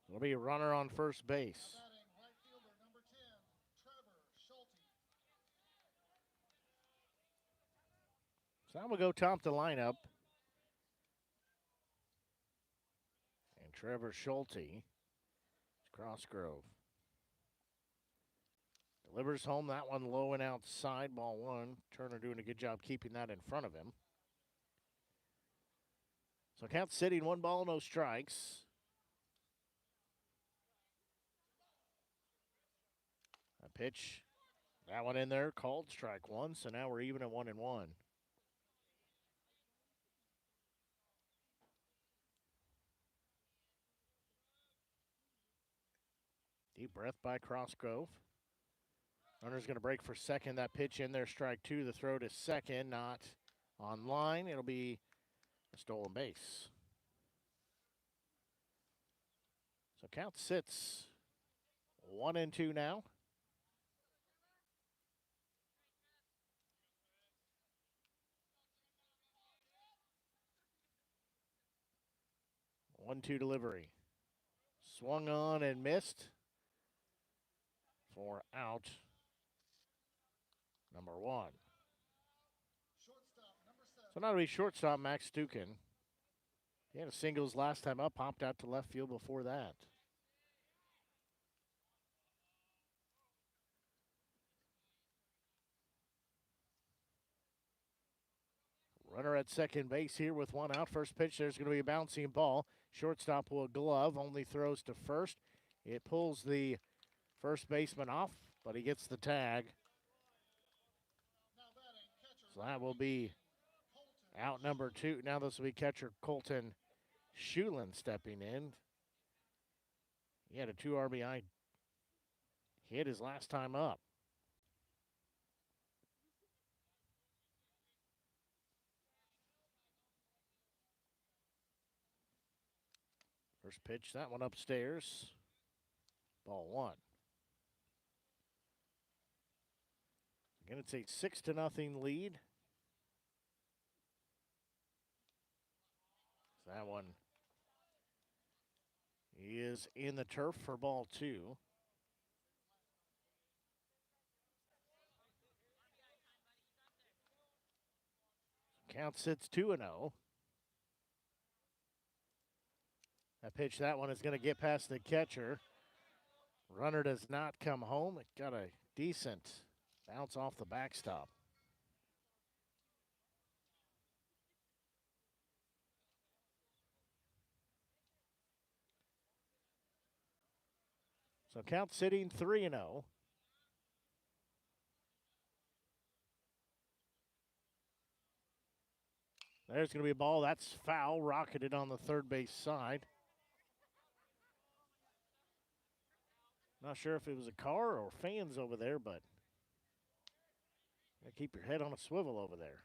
It'll be a runner on first base. So I'm going to go top the lineup. And Trevor Schulte. Crossgrove. Delivers home that one low and outside, ball 1. Turner doing a good job keeping that in front of him. So count sitting 1 ball, no strikes. A pitch, that one in there, called strike 1. So now we're even at 1-1. Deep breath by Crossgrove. Runner's going to break for second. That pitch in there, strike 2. The throw to second, not on line. It'll be a stolen base. So count sits 1-2 now. One-two delivery. Swung on and missed for out number 1. So now to be shortstop, Max Stukin. He had a singles last time up, popped out to left field before that. Runner at second base here with 1 out. First pitch, there's going to be a bouncing ball. Shortstop will glove, only throws to first. It pulls the first baseman off, but he gets the tag. So that will be out number 2. Now this will be catcher Colton Shulin stepping in. He had a 2 RBI hit his last time up. First pitch, that one upstairs. Ball 1. Again, it's a 6-0 lead. That one is in the turf for ball 2. Count sits 2-0. That pitch, that one is going to get past the catcher. Runner does not come home. It got a decent bounce off the backstop. So count sitting 3-0. There's going to be a ball. That's foul. Rocketed on the third base side. Not sure if it was a car or fans over there, but keep your head on a swivel over there.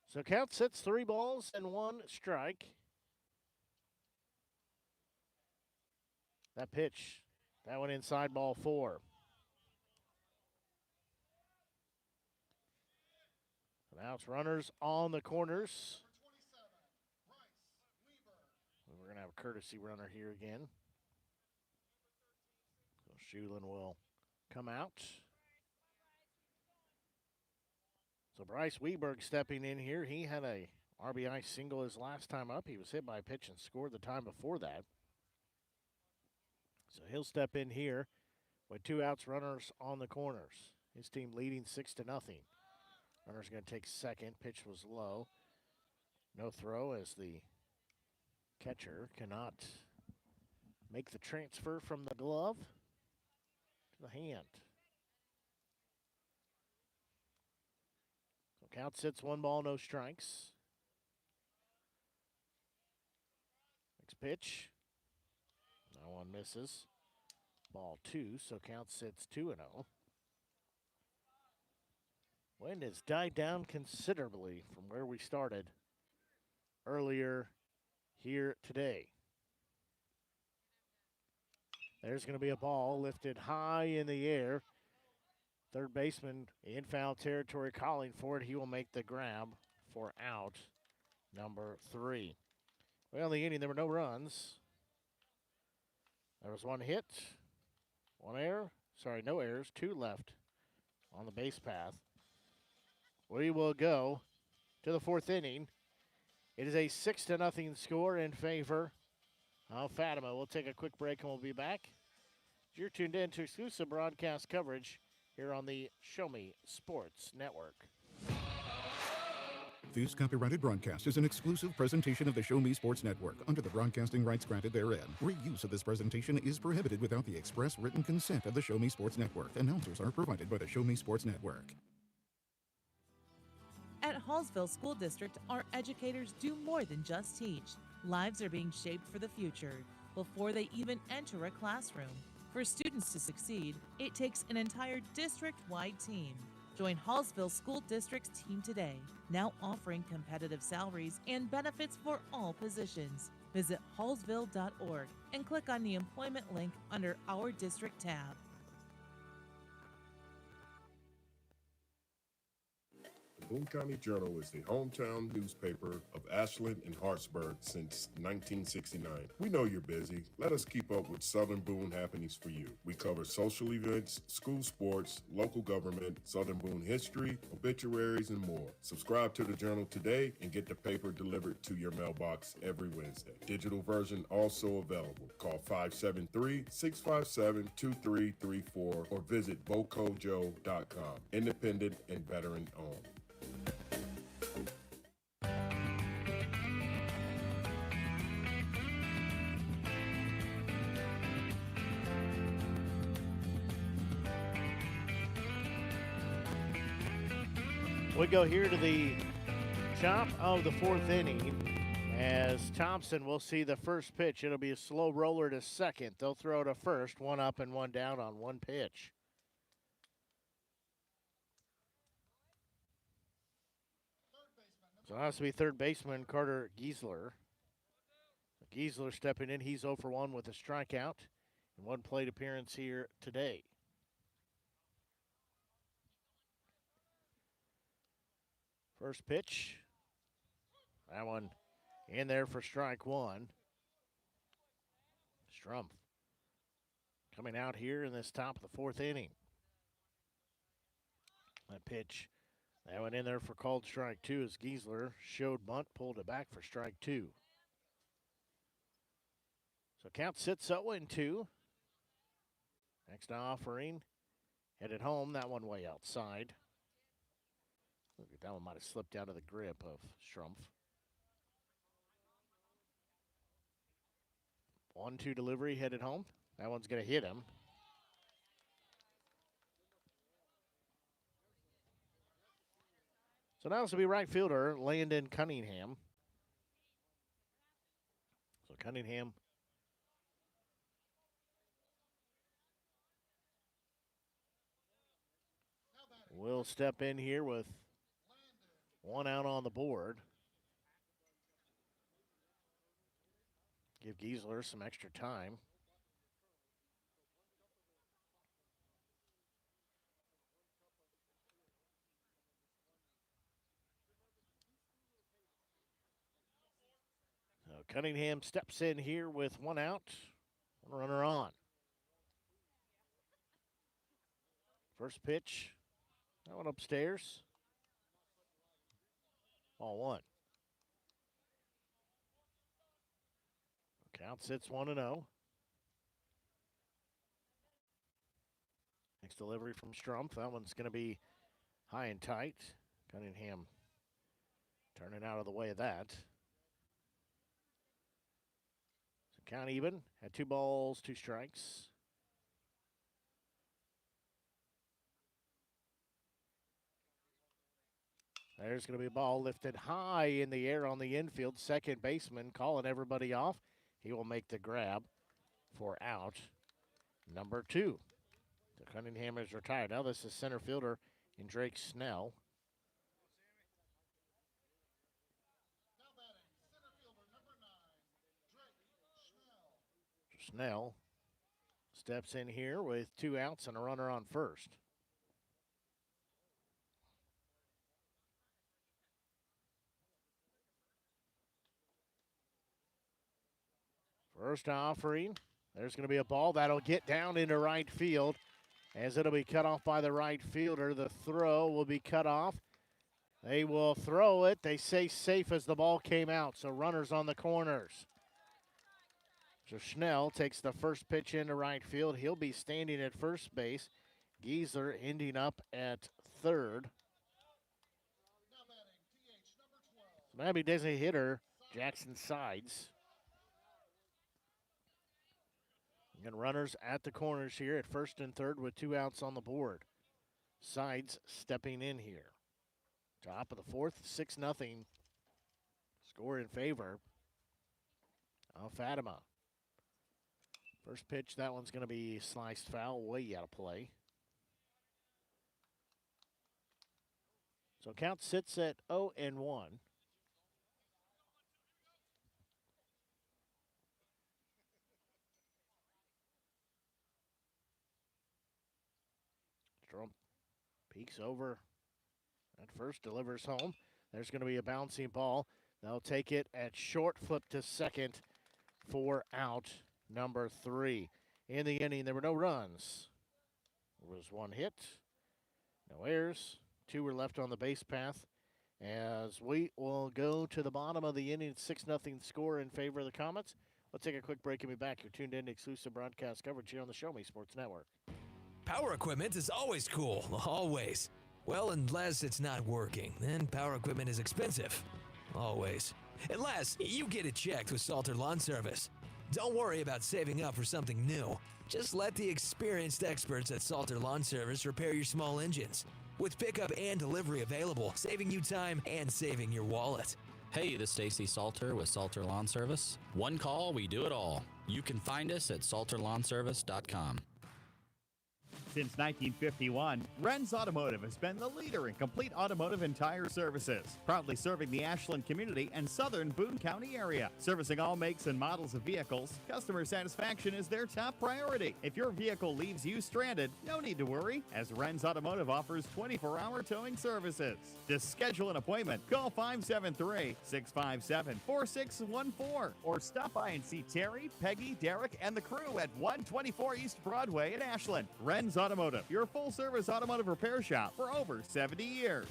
So count sits 3 balls and 1 strike. That pitch, that one inside, ball 4. Now it's runners on the corners. We're going to have a courtesy runner here again. So Shulin will come out. So Bryce Weberg stepping in here. He had a RBI single his last time up. He was hit by a pitch and scored the time before that. So he'll step in here with 2 outs, runners on the corners. His team leading 6-0. Runner's going to take second. Pitch was low. No throw as the catcher cannot make the transfer from the glove to the hand. So count sits 1 ball, no strikes. Next pitch. That one misses. Ball 2, so count sits 2-0. Wind has died down considerably from where we started earlier here today. There's going to be a ball lifted high in the air. Third baseman in foul territory calling for it. He will make the grab for out number 3. Well, in the inning, there were no runs. There was 1 hit, 1 error. Sorry, no errors. 2 left on the base path. We will go to the 4th inning. It is a 6-0 score in favor of Fatima. We'll take a quick break and we'll be back. You're tuned in to exclusive broadcast coverage here on the Show Me Sports Network. This copyrighted broadcast is an exclusive presentation of the Show Me Sports Network under the broadcasting rights granted therein. Reuse of this presentation is prohibited without the express written consent of the Show Me Sports Network. Announcers are provided by the Show Me Sports Network. At Hallsville School District, our educators do more than just teach. Lives are being shaped for the future before they even enter a classroom. For students to succeed, it takes an entire district-wide team. Join Hallsville School District's team today, now offering competitive salaries and benefits for all positions. Visit hallsville.org and click on the employment link under our district tab. The Boone County Journal is the hometown newspaper of Ashland and Hartsburg since 1969. We know you're busy. Let us keep up with Southern Boone happenings for you. We cover social events, school sports, local government, Southern Boone history, obituaries, and more. Subscribe to the Journal today and get the paper delivered to your mailbox every Wednesday. Digital version also available. Call 573-657-2334 or visit bocojo.com. Independent and veteran owned. We go here to the top of the 4th inning as Thompson will see the first pitch. It'll be a slow roller to second. They'll throw to first, 1 up and 1 down on 1 pitch. So it has to be third baseman Carter Giesler. Giesler stepping in. He's 0 for 1 with a strikeout and 1 plate appearance here today. First pitch. That one in there for strike 1. Strumpf coming out here in this top of the fourth inning. That pitch, that went in there for called strike two as Giesler showed bunt, pulled it back for strike two. So count sits 0-2. Next offering, headed home, that one way outside. Look, that one might have slipped out of the grip of Strumpf. 1-2 delivery headed home. That one's going to hit him. So now it's going to be right fielder Landon Cunningham. So Cunningham will step in here with one out on the board. Give Giesler some extra time. So Cunningham steps in here with one out, one runner on. First pitch, that one upstairs. Ball one. Count sits 1-0. Next delivery from Strumpf. That one's going to be high and tight. Cunningham turning out of the way of that. So count even. Had 2 balls, 2 strikes. There's going to be a ball lifted high in the air on the infield. Second baseman calling everybody off. He will make the grab for out number 2. So Cunningham is retired. Now this is center fielder in Drake Snell. Snell steps in here with 2 outs and a runner on first. First offering, there's going to be a ball that'll get down into right field as it'll be cut off by the right fielder. The throw will be cut off. They will throw it. They say safe as the ball came out, so runners on the corners. So Schnell takes the first pitch into right field. He'll be standing at first base. Giesler ending up at third. Miami designated hitter, Jackson Sides. And runners at the corners here at first and third with 2 outs on the board. Sides stepping in here. Top of the fourth, 6-0. Score in favor of Fatima. First pitch, that one's going to be sliced foul, way out of play. So count sits at 0-1. Trump peeks over at first, delivers home. There's going to be a bouncing ball. They'll take it at short, flip to second for out number 3. In the inning, there were no runs. There was 1 hit, no errors. 2 were left on the base path. As we will go to the bottom of the inning, 6-0 score in favor of the Comets. Let's take a quick break and be back. You're tuned in to exclusive broadcast coverage here on the Show Me Sports Network. Power equipment is always cool, always. Well, unless it's not working, then power equipment is expensive. Always. Unless you get it checked with Salter Lawn Service. Don't worry about saving up for something new. Just let the experienced experts at Salter Lawn Service repair your small engines. With pickup and delivery available, saving you time and saving your wallet. Hey, this is Stacy Salter with Salter Lawn Service. One call, we do it all. You can find us at salterlawnservice.com. Since 1951, Ren's Automotive has been the leader in complete automotive and tire services, proudly serving the Ashland community and southern Boone County area. Servicing all makes and models of vehicles, customer satisfaction is their top priority. If your vehicle leaves you stranded, no need to worry, as Ren's Automotive offers 24-hour towing services. To schedule an appointment, call 573-657-4614 or stop by and see Terry, Peggy, Derek, and the crew at 124 East Broadway in Ashland. Ren's Automotive, your full-service automotive repair shop for over 70 years.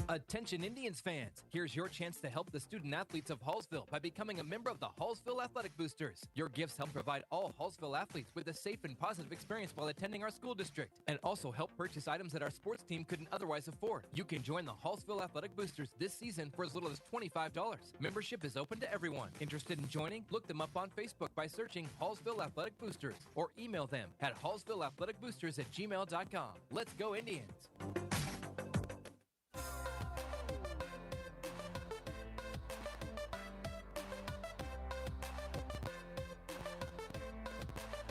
Attention Indians fans, here's your chance to help the student athletes of Hallsville by becoming a member of the Hallsville Athletic Boosters. Your gifts help provide all Hallsville athletes with a safe and positive experience while attending our school district, and also help purchase items that our sports team couldn't otherwise afford. You can join the Hallsville Athletic Boosters this season for as little as $25. Membership is open to everyone. Interested in joining? Look them up on Facebook by searching Hallsville Athletic Boosters or email them at hallsvilleathleticboosters@gmail.com. Let's go Indians!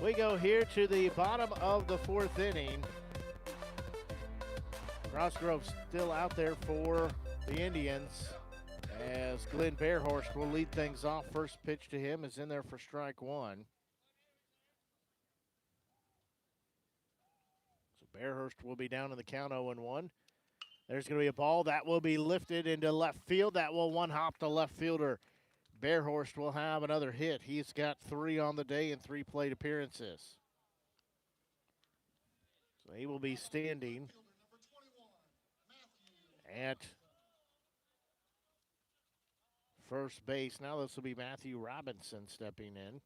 We go here to the bottom of the fourth inning. Crossgrove still out there for the Indians as Glenn Bearhorst will lead things off. First pitch to him is in there for strike one. So Bearhorst will be down in the count 0-1. There's going to be a ball that will be lifted into left field. That will one-hop the left fielder. Bearhorst will have another hit. He's got 3 on the day and 3 plate appearances. So he will be standing at first base. Now this will be Matthew Robinson stepping in.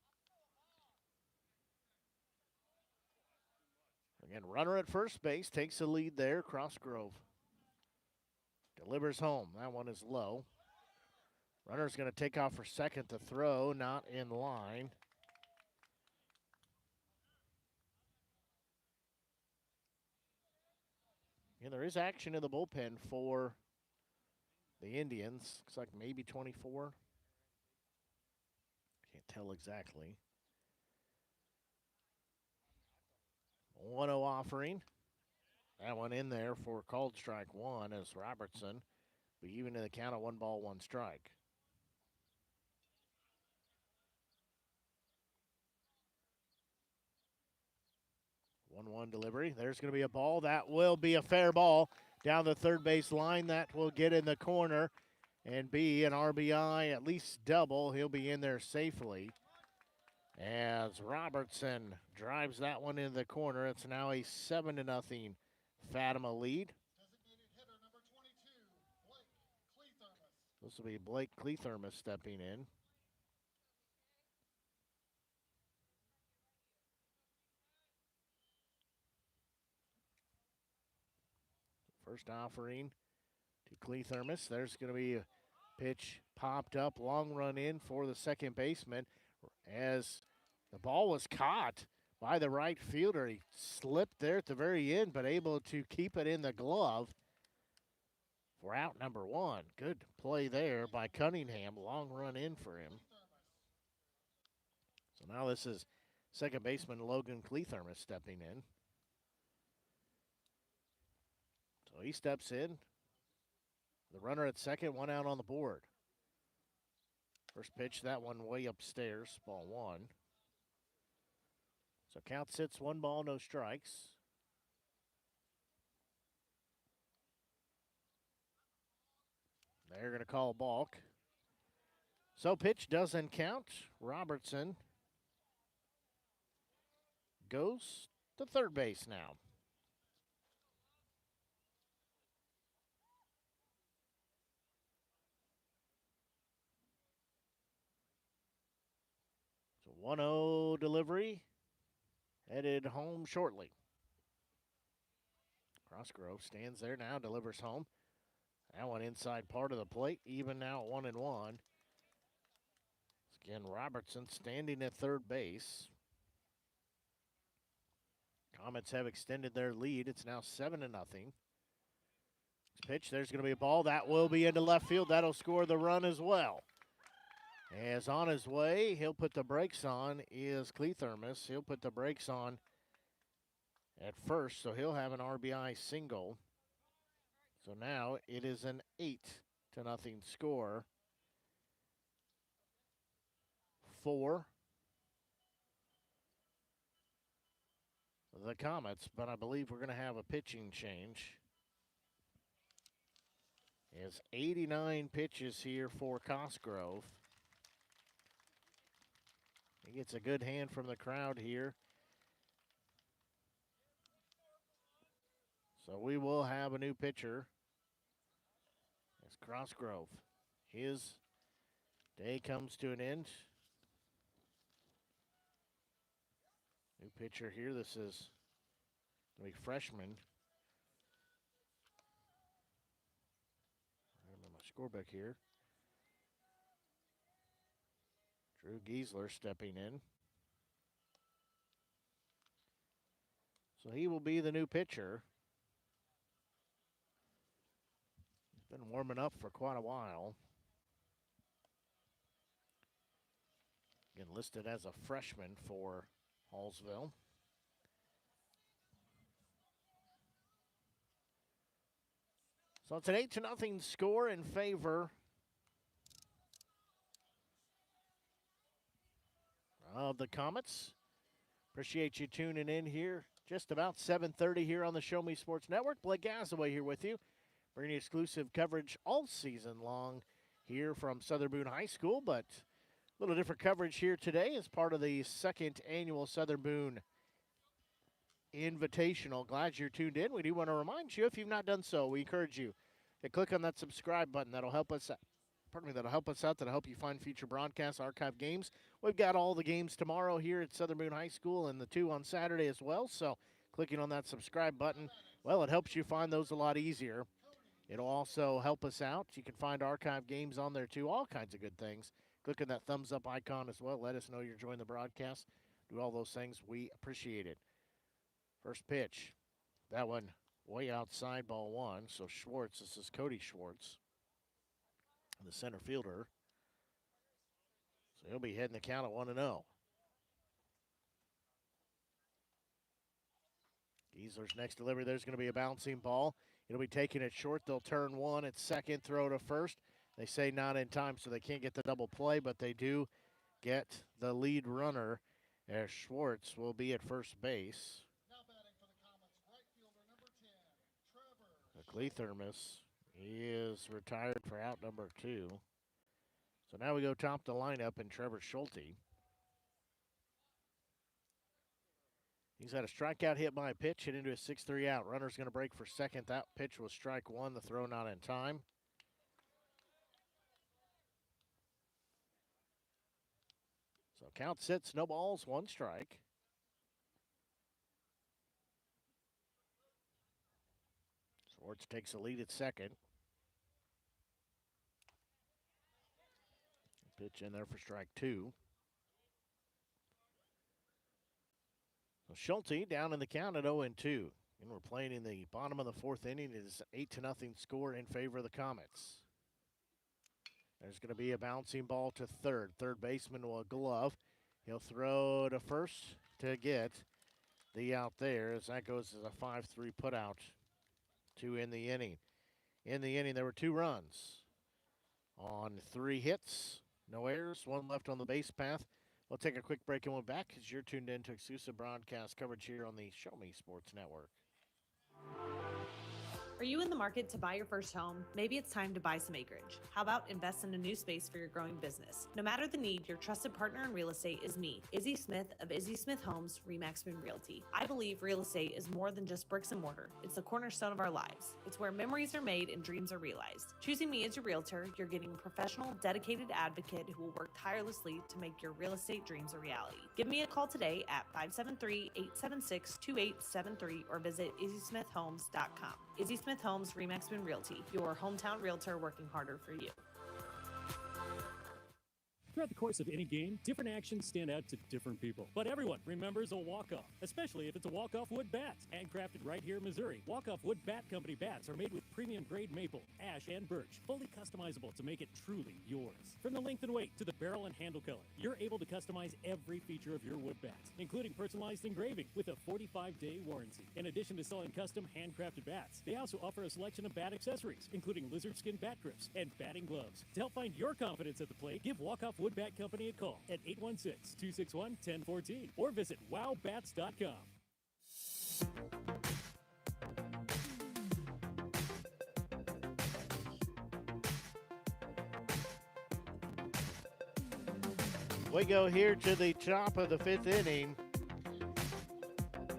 Again, runner at first base takes the lead there. Crossgrove delivers home. That one is low. Runner's going to take off for second to throw, not in line. And there is action in the bullpen for the Indians. Looks like maybe 24. Can't tell exactly. 1-0 offering. That one in there for called strike one as Robertson be even in the count of 1 ball, 1 strike. 1-1 delivery. There's going to be a ball. That will be a fair ball down the third base line. That will get in the corner and be an RBI, at least double. He'll be in there safely as Robertson drives that one into the corner. It's now a 7-0 Fatima lead. This will be Blake Clethermus stepping in. First offering to Clethermus. There's going to be a pitch popped up, long run in for the second baseman as the ball was caught by the right fielder. He slipped there at the very end, but able to keep it in the glove for out number 1. Good play there by Cunningham. Long run in for him. So now this is second baseman Logan Clethermus stepping in. So he steps in. The runner at second, 1 out on the board. First pitch, that one way upstairs, ball 1. So count sits 1 ball, no strikes. They're going to call balk. So pitch doesn't count. Robertson goes to third base now. So 1-0 delivery, headed home shortly. Crossgrove stands there now, delivers home. That one inside part of the plate, even now at 1-1. Again, Robertson standing at third base. Comets have extended their lead. It's now 7-0. Pitch, there's going to be a ball. That will be into left field. That'll score the run as well. As on his way, he'll put the brakes on is Clethermus. He'll put the brakes on at first, so he'll have an RBI single. So now it is an 8-0 score for the Comets, but I believe we're going to have a pitching change. It's 89 pitches here for Cosgrove. He gets a good hand from the crowd here. So we will have a new pitcher. It's Cosgrove. His day comes to an end. New pitcher here. This is the freshman. I remember my scorebook here. Drew Giesler stepping in. So he will be the new pitcher. He's been warming up for quite a while. Again, listed as a freshman for Hallsville. So it's an 8-0 score in favor of the Comets. Appreciate you tuning in here. Just about 7:30 here on the Show Me Sports Network. Blake Gasaway here with you, bringing you exclusive coverage all season long here from Southern Boone High School, but a little different coverage here today as part of the second annual Southern Boone Invitational. Glad you're tuned in. We do want to remind you, if you've not done so, we encourage you to click on that subscribe button. That'll help us out. That'll help us out. That'll help you find future broadcasts, archive games. We've got all the games tomorrow here at Southern Boone High School and the 2 on Saturday as well. So clicking on that subscribe button, well, it helps you find those a lot easier. It'll also help us out. You can find archive games on there too, all kinds of good things. Click on that thumbs up icon as well. Let us know you're enjoying the broadcast. Do all those things. We appreciate it. First pitch. That one way outside, ball 1. So Schwartz, this is Cody Schwartz, the center fielder. So he'll be heading the count at 1-0. Giesler's next delivery. There's going to be a bouncing ball. It'll be taken at short. They'll turn one at second, throw to first. They say not in time, so they can't get the double play, but they do get the lead runner as Schwartz will be at first base. Clethermus, he is retired for out number 2. So now we go top the lineup and Trevor Schulte. He's had a strikeout hit by a pitch, hit into a 6-3 out. Runner's going to break for second. That pitch was strike 1, the throw not in time. So count sits, no balls, 1 strike. Schwartz takes a lead at second. Pitch in there for strike 2. So Schulte down in the count at 0-2. And we're playing in the bottom of the 4th inning. It is 8-0 score in favor of the Comets. There's going to be a bouncing ball to third. Third baseman will glove. He'll throw to first to get the out there as that goes as a 5-3 putout to end the inning. In the inning, there were 2 runs on 3 hits. No errors, 1 left on the base path. We'll take a quick break and we'll back as you're tuned in to exclusive broadcast coverage here on the Show Me Sports Network. Are you in the market to buy your first home? Maybe it's time to buy some acreage. How about invest in a new space for your growing business? No matter the need, your trusted partner in real estate is me, Izzy Smith of Izzy Smith Homes, Remax Boone Realty. I believe real estate is more than just bricks and mortar. It's the cornerstone of our lives. It's where memories are made and dreams are realized. Choosing me as your realtor, you're getting a professional, dedicated advocate who will work tirelessly to make your real estate dreams a reality. Give me a call today at 573-876-2873 or visit izzysmithhomes.com. Izzy Smith Homes, Remax Boone Realty, your hometown realtor working harder for you. Throughout the course of any game, different actions stand out to different people. But everyone remembers a walk-off, especially if it's a walk-off wood bat. Handcrafted right here in Missouri, Walk-Off Wood Bat Company bats are made with premium grade maple, ash, and birch, fully customizable to make it truly yours. From the length and weight to the barrel and handle color, you're able to customize every feature of your wood bat, including personalized engraving with a 45-day warranty. In addition to selling custom handcrafted bats, they also offer a selection of bat accessories, including lizard skin bat grips and batting gloves. To help find your confidence at the plate, give Walk-Off Wood Bat Company a call at 816-261-1014 or visit wowbats.com. We go here to the top of the 5th inning.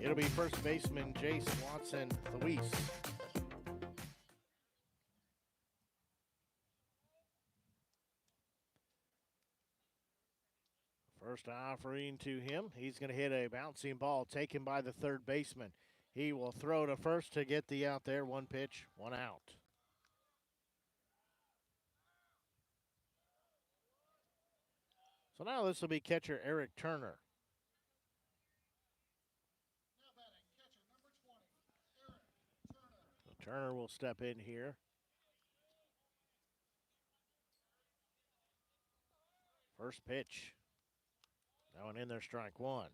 It'll be first baseman Jace Watson Luis. First offering to him. He's going to hit a bouncing ball taken by the third baseman. He will throw to first to get the out there. 1 pitch, 1 out. So now this will be catcher Eric Turner. So Turner will step in here. First pitch. That one in there, strike 1.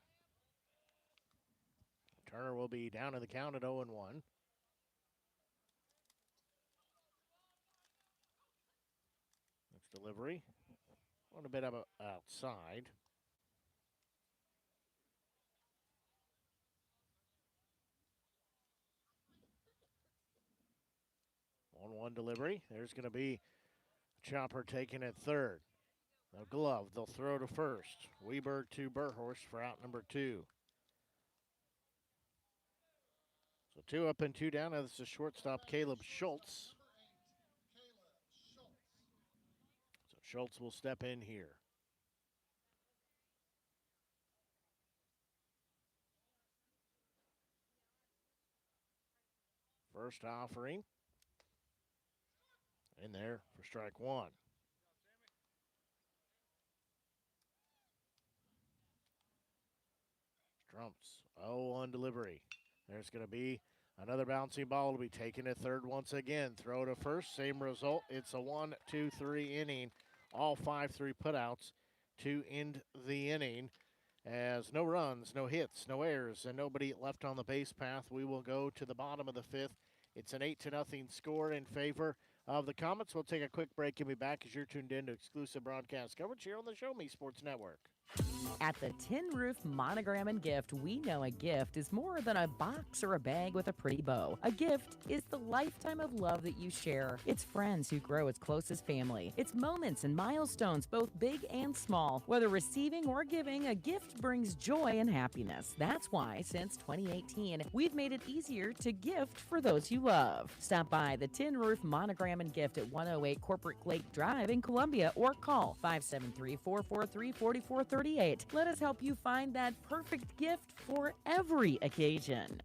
Turner will be down in the count at 0-1. Next delivery. A little bit of outside. On 1 delivery. There's going to be a chopper taken at third. No glove. They'll throw to first. Weber to Burhorst for out number 2. So 2 up and 2 down. Now this is shortstop Caleb Schultz. So Schultz will step in here. First offering. In there for strike 1. Strumps. 0-1 delivery. There's going to be another bouncing ball. Will be taken at third once again. Throw to first. Same result. It's a 1-2-3 inning. All 5-3 putouts to end the inning. As no runs, no hits, no errors, and nobody left on the base path, we will go to the bottom of the 5th. It's an 8-0 score in favor of the Comets. We'll take a quick break and be back as you're tuned in to exclusive broadcast coverage here on the Show Me Sports Network. At the Tin Roof Monogram and Gift, we know a gift is more than a box or a bag with a pretty bow. A gift is the lifetime of love that you share. It's friends who grow as close as family. It's moments and milestones, both big and small. Whether receiving or giving, a gift brings joy and happiness. That's why, since 2018, we've made it easier to gift for those you love. Stop by the Tin Roof Monogram and Gift at 108 Corporate Lake Drive in Columbia or call 573-443-4438. Let us help you find that perfect gift for every occasion.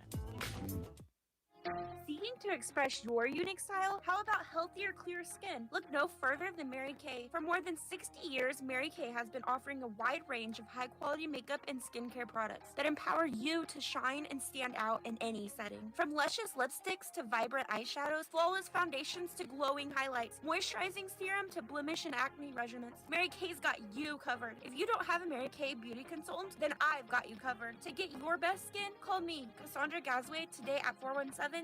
Seeking to express your unique style? How about healthier, clear skin? Look no further than Mary Kay. For more than 60 years, Mary Kay has been offering a wide range of high-quality makeup and skincare products that empower you to shine and stand out in any setting. From luscious lipsticks to vibrant eyeshadows, flawless foundations to glowing highlights, moisturizing serum to blemish and acne regimens, Mary Kay's got you covered. If you don't have a Mary Kay beauty consultant, then I've got you covered. To get your best skin, call me, Cassandra Gazway, today at 417-684-2667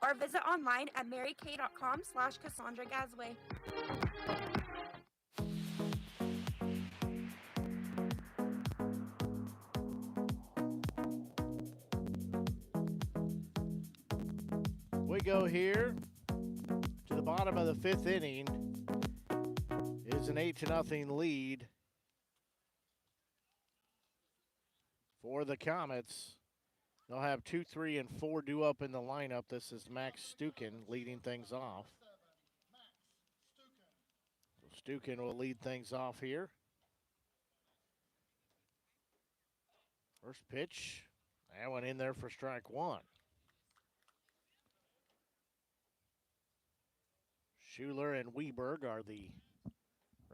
or visit online at marykay.com/Cassandra Gazway. We go here to the bottom of the 5th inning. It's an 8-0 lead for the Comets. They'll have 2, 3, and 4 due up in the lineup. This is Max Stukin leading things off. So Stukin will lead things off here. First pitch. That one in there for strike 1. Schuler and Weberg are the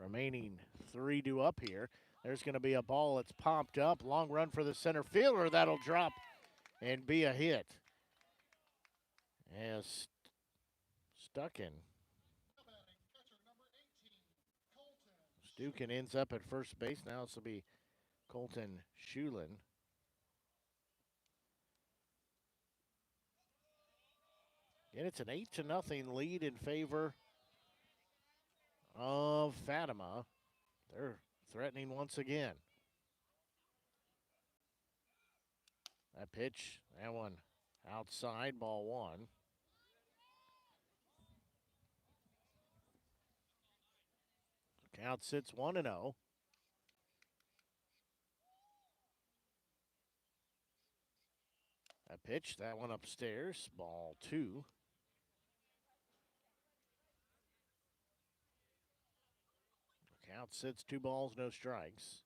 Remaining 3 due up here. There's going to be a ball that's popped up. Long run for the center fielder. That'll drop and be a hit. As Stucken. Stucken ends up at first base. Now this will be Colton Shulin. And it's an 8-0 lead in favor of Fatima. They're threatening once again. That pitch, that one outside, ball 1. Count sits 1-0. That pitch, that one upstairs, ball 2. Count sits 2 balls, no strikes.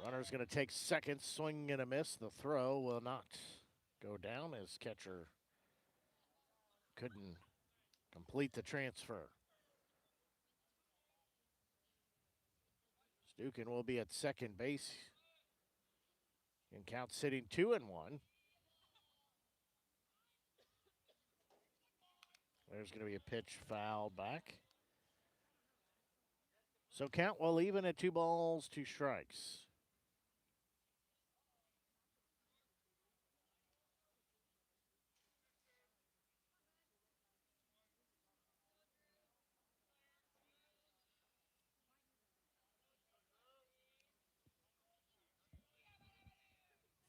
Runner's going to take second, swing and a miss. The throw will not go down as catcher couldn't complete the transfer. Stucken will be at second base. And count sitting 2-1. There's going to be a pitch fouled back. So count will even at 2 balls, 2 strikes.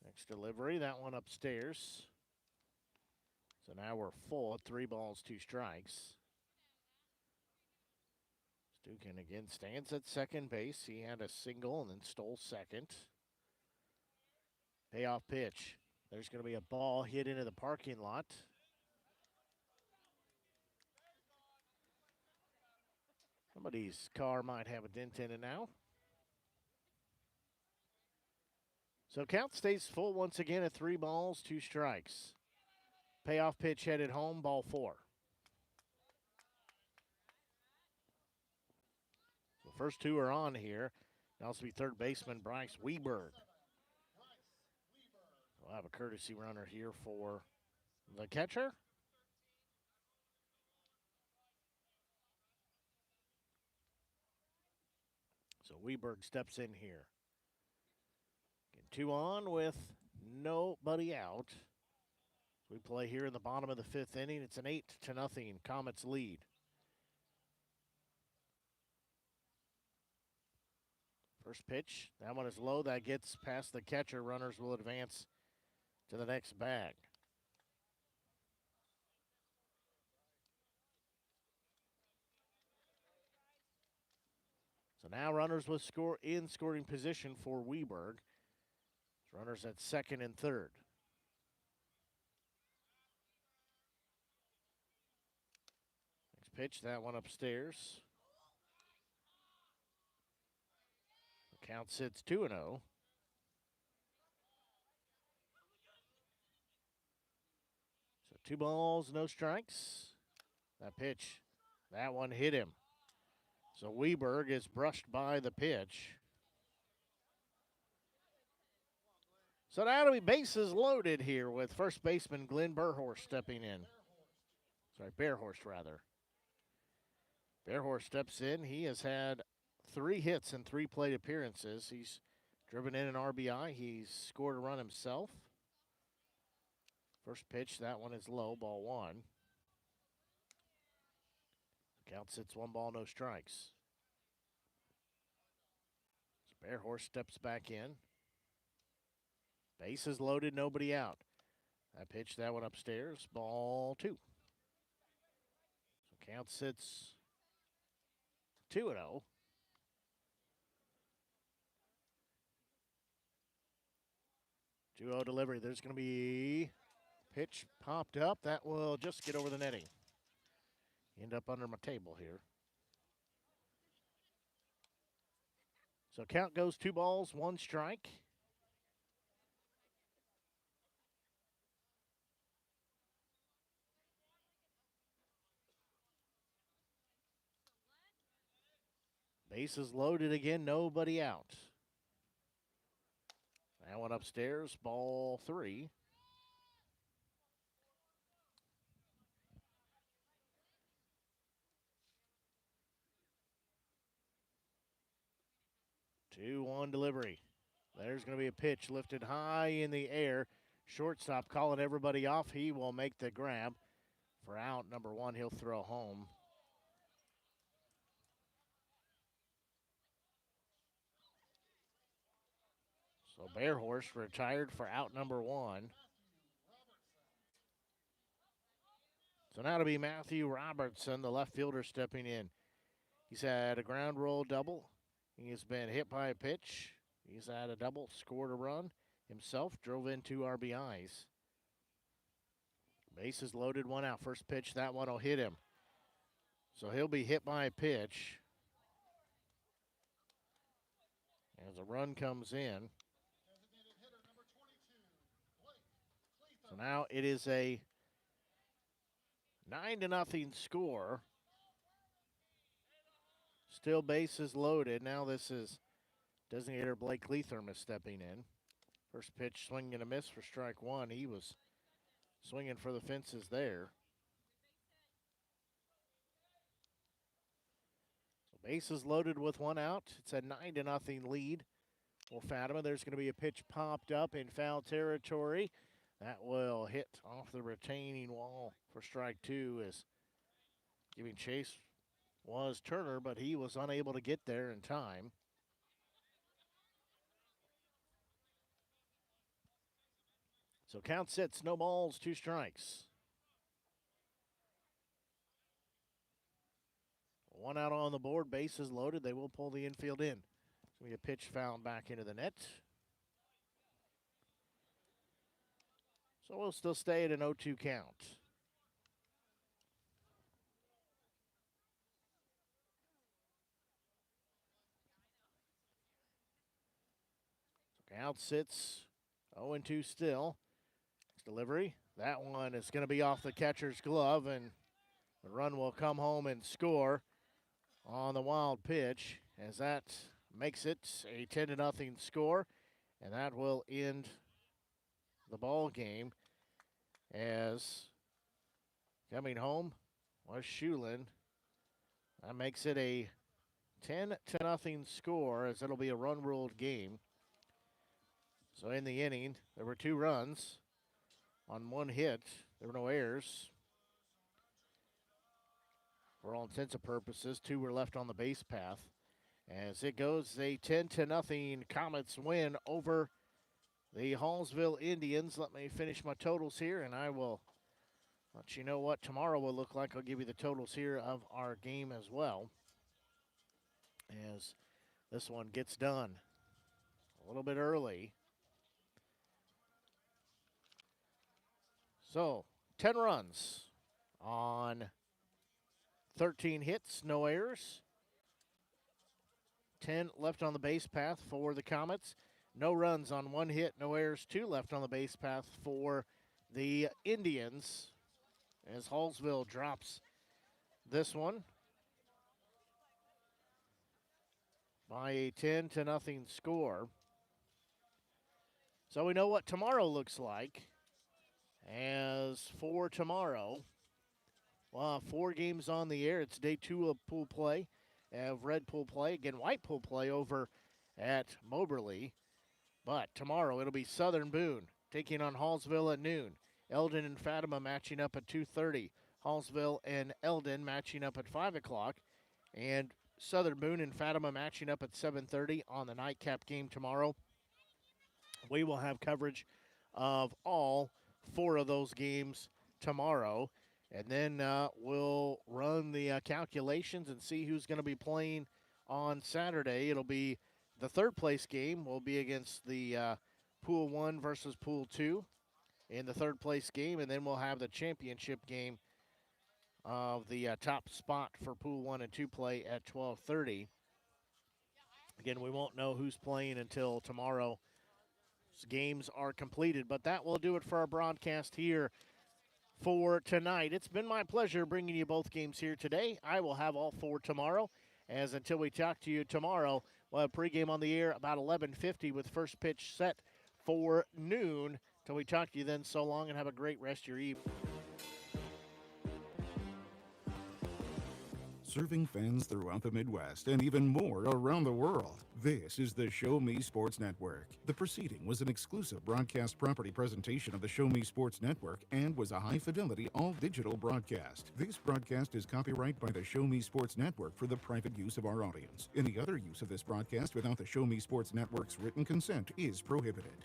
Next delivery, that one upstairs. So now we're full at 3 balls, 2 strikes. Stucken again stands at second base. He had a single and then stole second. Payoff pitch. There's going to be a ball hit into the parking lot. Somebody's car might have a dent in it now. So count stays full once again at 3 balls, 2 strikes. Payoff pitch headed home, ball 4. The first 2 are on here. Now this will be third baseman Bryce Weberg. We'll have a courtesy runner here for the catcher. So Weberg steps in here. Get 2 on with nobody out. We play here in the bottom of the 5th inning. It's an 8-0 Comets lead. First pitch, that one is low. That gets past the catcher. Runners will advance to the next bag. So now runners will score in scoring position for Weberg. Runners at second and third. Next pitch, that one upstairs. The count sits 2-0. So 2 balls, no strikes. That pitch, that one hit him. So Weberg is brushed by the pitch. So now it'll be bases loaded here with first baseman Glenn Bearhorst stepping in. Sorry, Bearhorst rather. Bearhorst steps in. He has had 3 hits in 3 plate appearances. He's driven in an RBI. He's scored a run himself. First pitch, that one is low, ball 1. Count sits 1 ball, no strikes. So Bearhorst steps back in. Bases loaded, nobody out. That pitch, that one upstairs, ball 2. So count sits 2-0. Delivery. There's going to be pitch popped up. That will just get over the netting. End up under my table here. So count goes 2 balls, 1 strike. Bases loaded again, nobody out. That one upstairs, ball 3. Two one delivery. There's going to be a pitch lifted high in the air. Shortstop calling everybody off. He will make the grab. For out number 1, he'll throw home. So Bear Horse retired for out number 1. So now it'll be Matthew Robertson, the left fielder, stepping in. He's had a ground roll double. He has been hit by a pitch. He's had a double, scored a run himself, drove in 2 RBIs. Bases loaded, 1 out. First pitch, that one will hit him. So he'll be hit by a pitch. As a run comes in. So now it is a 9-0 score. Still bases loaded. Now this is designator Blake Leatherman stepping in. First pitch, swing and a miss for strike 1. He was swinging for the fences there. So bases loaded with 1 out. It's a 9-0 lead for Fatima. There's going to be a pitch popped up in foul territory. That will hit off the retaining wall for strike 2 as giving chase was Turner, but he was unable to get there in time. So count sits, no balls, 2 strikes. 1 out on the board, bases loaded. They will pull the infield in. So we get a pitch found back into the net. So we'll still stay at an 0-2 count. So count sits, 0-2 still. Delivery. That one is going to be off the catcher's glove, and the run will come home and score on the wild pitch, as that makes it a 10-0 score, and that will end the ball game. As coming home was Shulin. That makes it a 10-0 score, as it'll be a run-ruled game. So in the inning, there were 2 runs. On 1 hit, there were no errors. For all intents and purposes, 2 were left on the base path. As it goes, a 10-0 Comets win over the Hallsville Indians. Let me finish my totals here, and I will let you know what tomorrow will look like. I'll give you the totals here of our game as well, as this one gets done a little bit early. So, 10 runs on 13 hits, no errors. 10 left on the base path for the Comets. No runs on 1 hit, no errors. 2 left on the base path for the Indians, as Hallsville drops this one by a 10-0 score. So we know what tomorrow looks like. As for tomorrow, well, 4 games on the air. It's day 2 of pool play, of red pool play. Again, white pool play over at Moberly. But tomorrow it'll be Southern Boone taking on Hallsville at noon. Eldon and Fatima matching up at 2:30. Hallsville and Eldon matching up at 5 o'clock. And Southern Boone and Fatima matching up at 7:30 on the nightcap game tomorrow. We will have coverage of all 4 of those games tomorrow, and then we'll run the calculations and see who's going to be playing on Saturday. It'll be the 3rd place game will be against the Pool 1 versus Pool 2 in the 3rd place game, and then we'll have the championship game of the top spot for Pool 1 and 2 play at 12:30. Again, we won't know who's playing until tomorrow. Games are completed, but that will do it for our broadcast here for tonight. It's been my pleasure bringing you both games here today. I will have all 4 tomorrow, as until we talk to you tomorrow, we'll have pregame on the air about 11:50 with first pitch set for noon. Till we talk to you then, so long and have a great rest of your evening. Serving fans throughout the Midwest and even more around the world. This is the Show Me Sports Network. The proceeding was an exclusive broadcast property presentation of the Show Me Sports Network and was a high-fidelity, all-digital broadcast. This broadcast is copyright by the Show Me Sports Network for the private use of our audience. Any other use of this broadcast without the Show Me Sports Network's written consent is prohibited.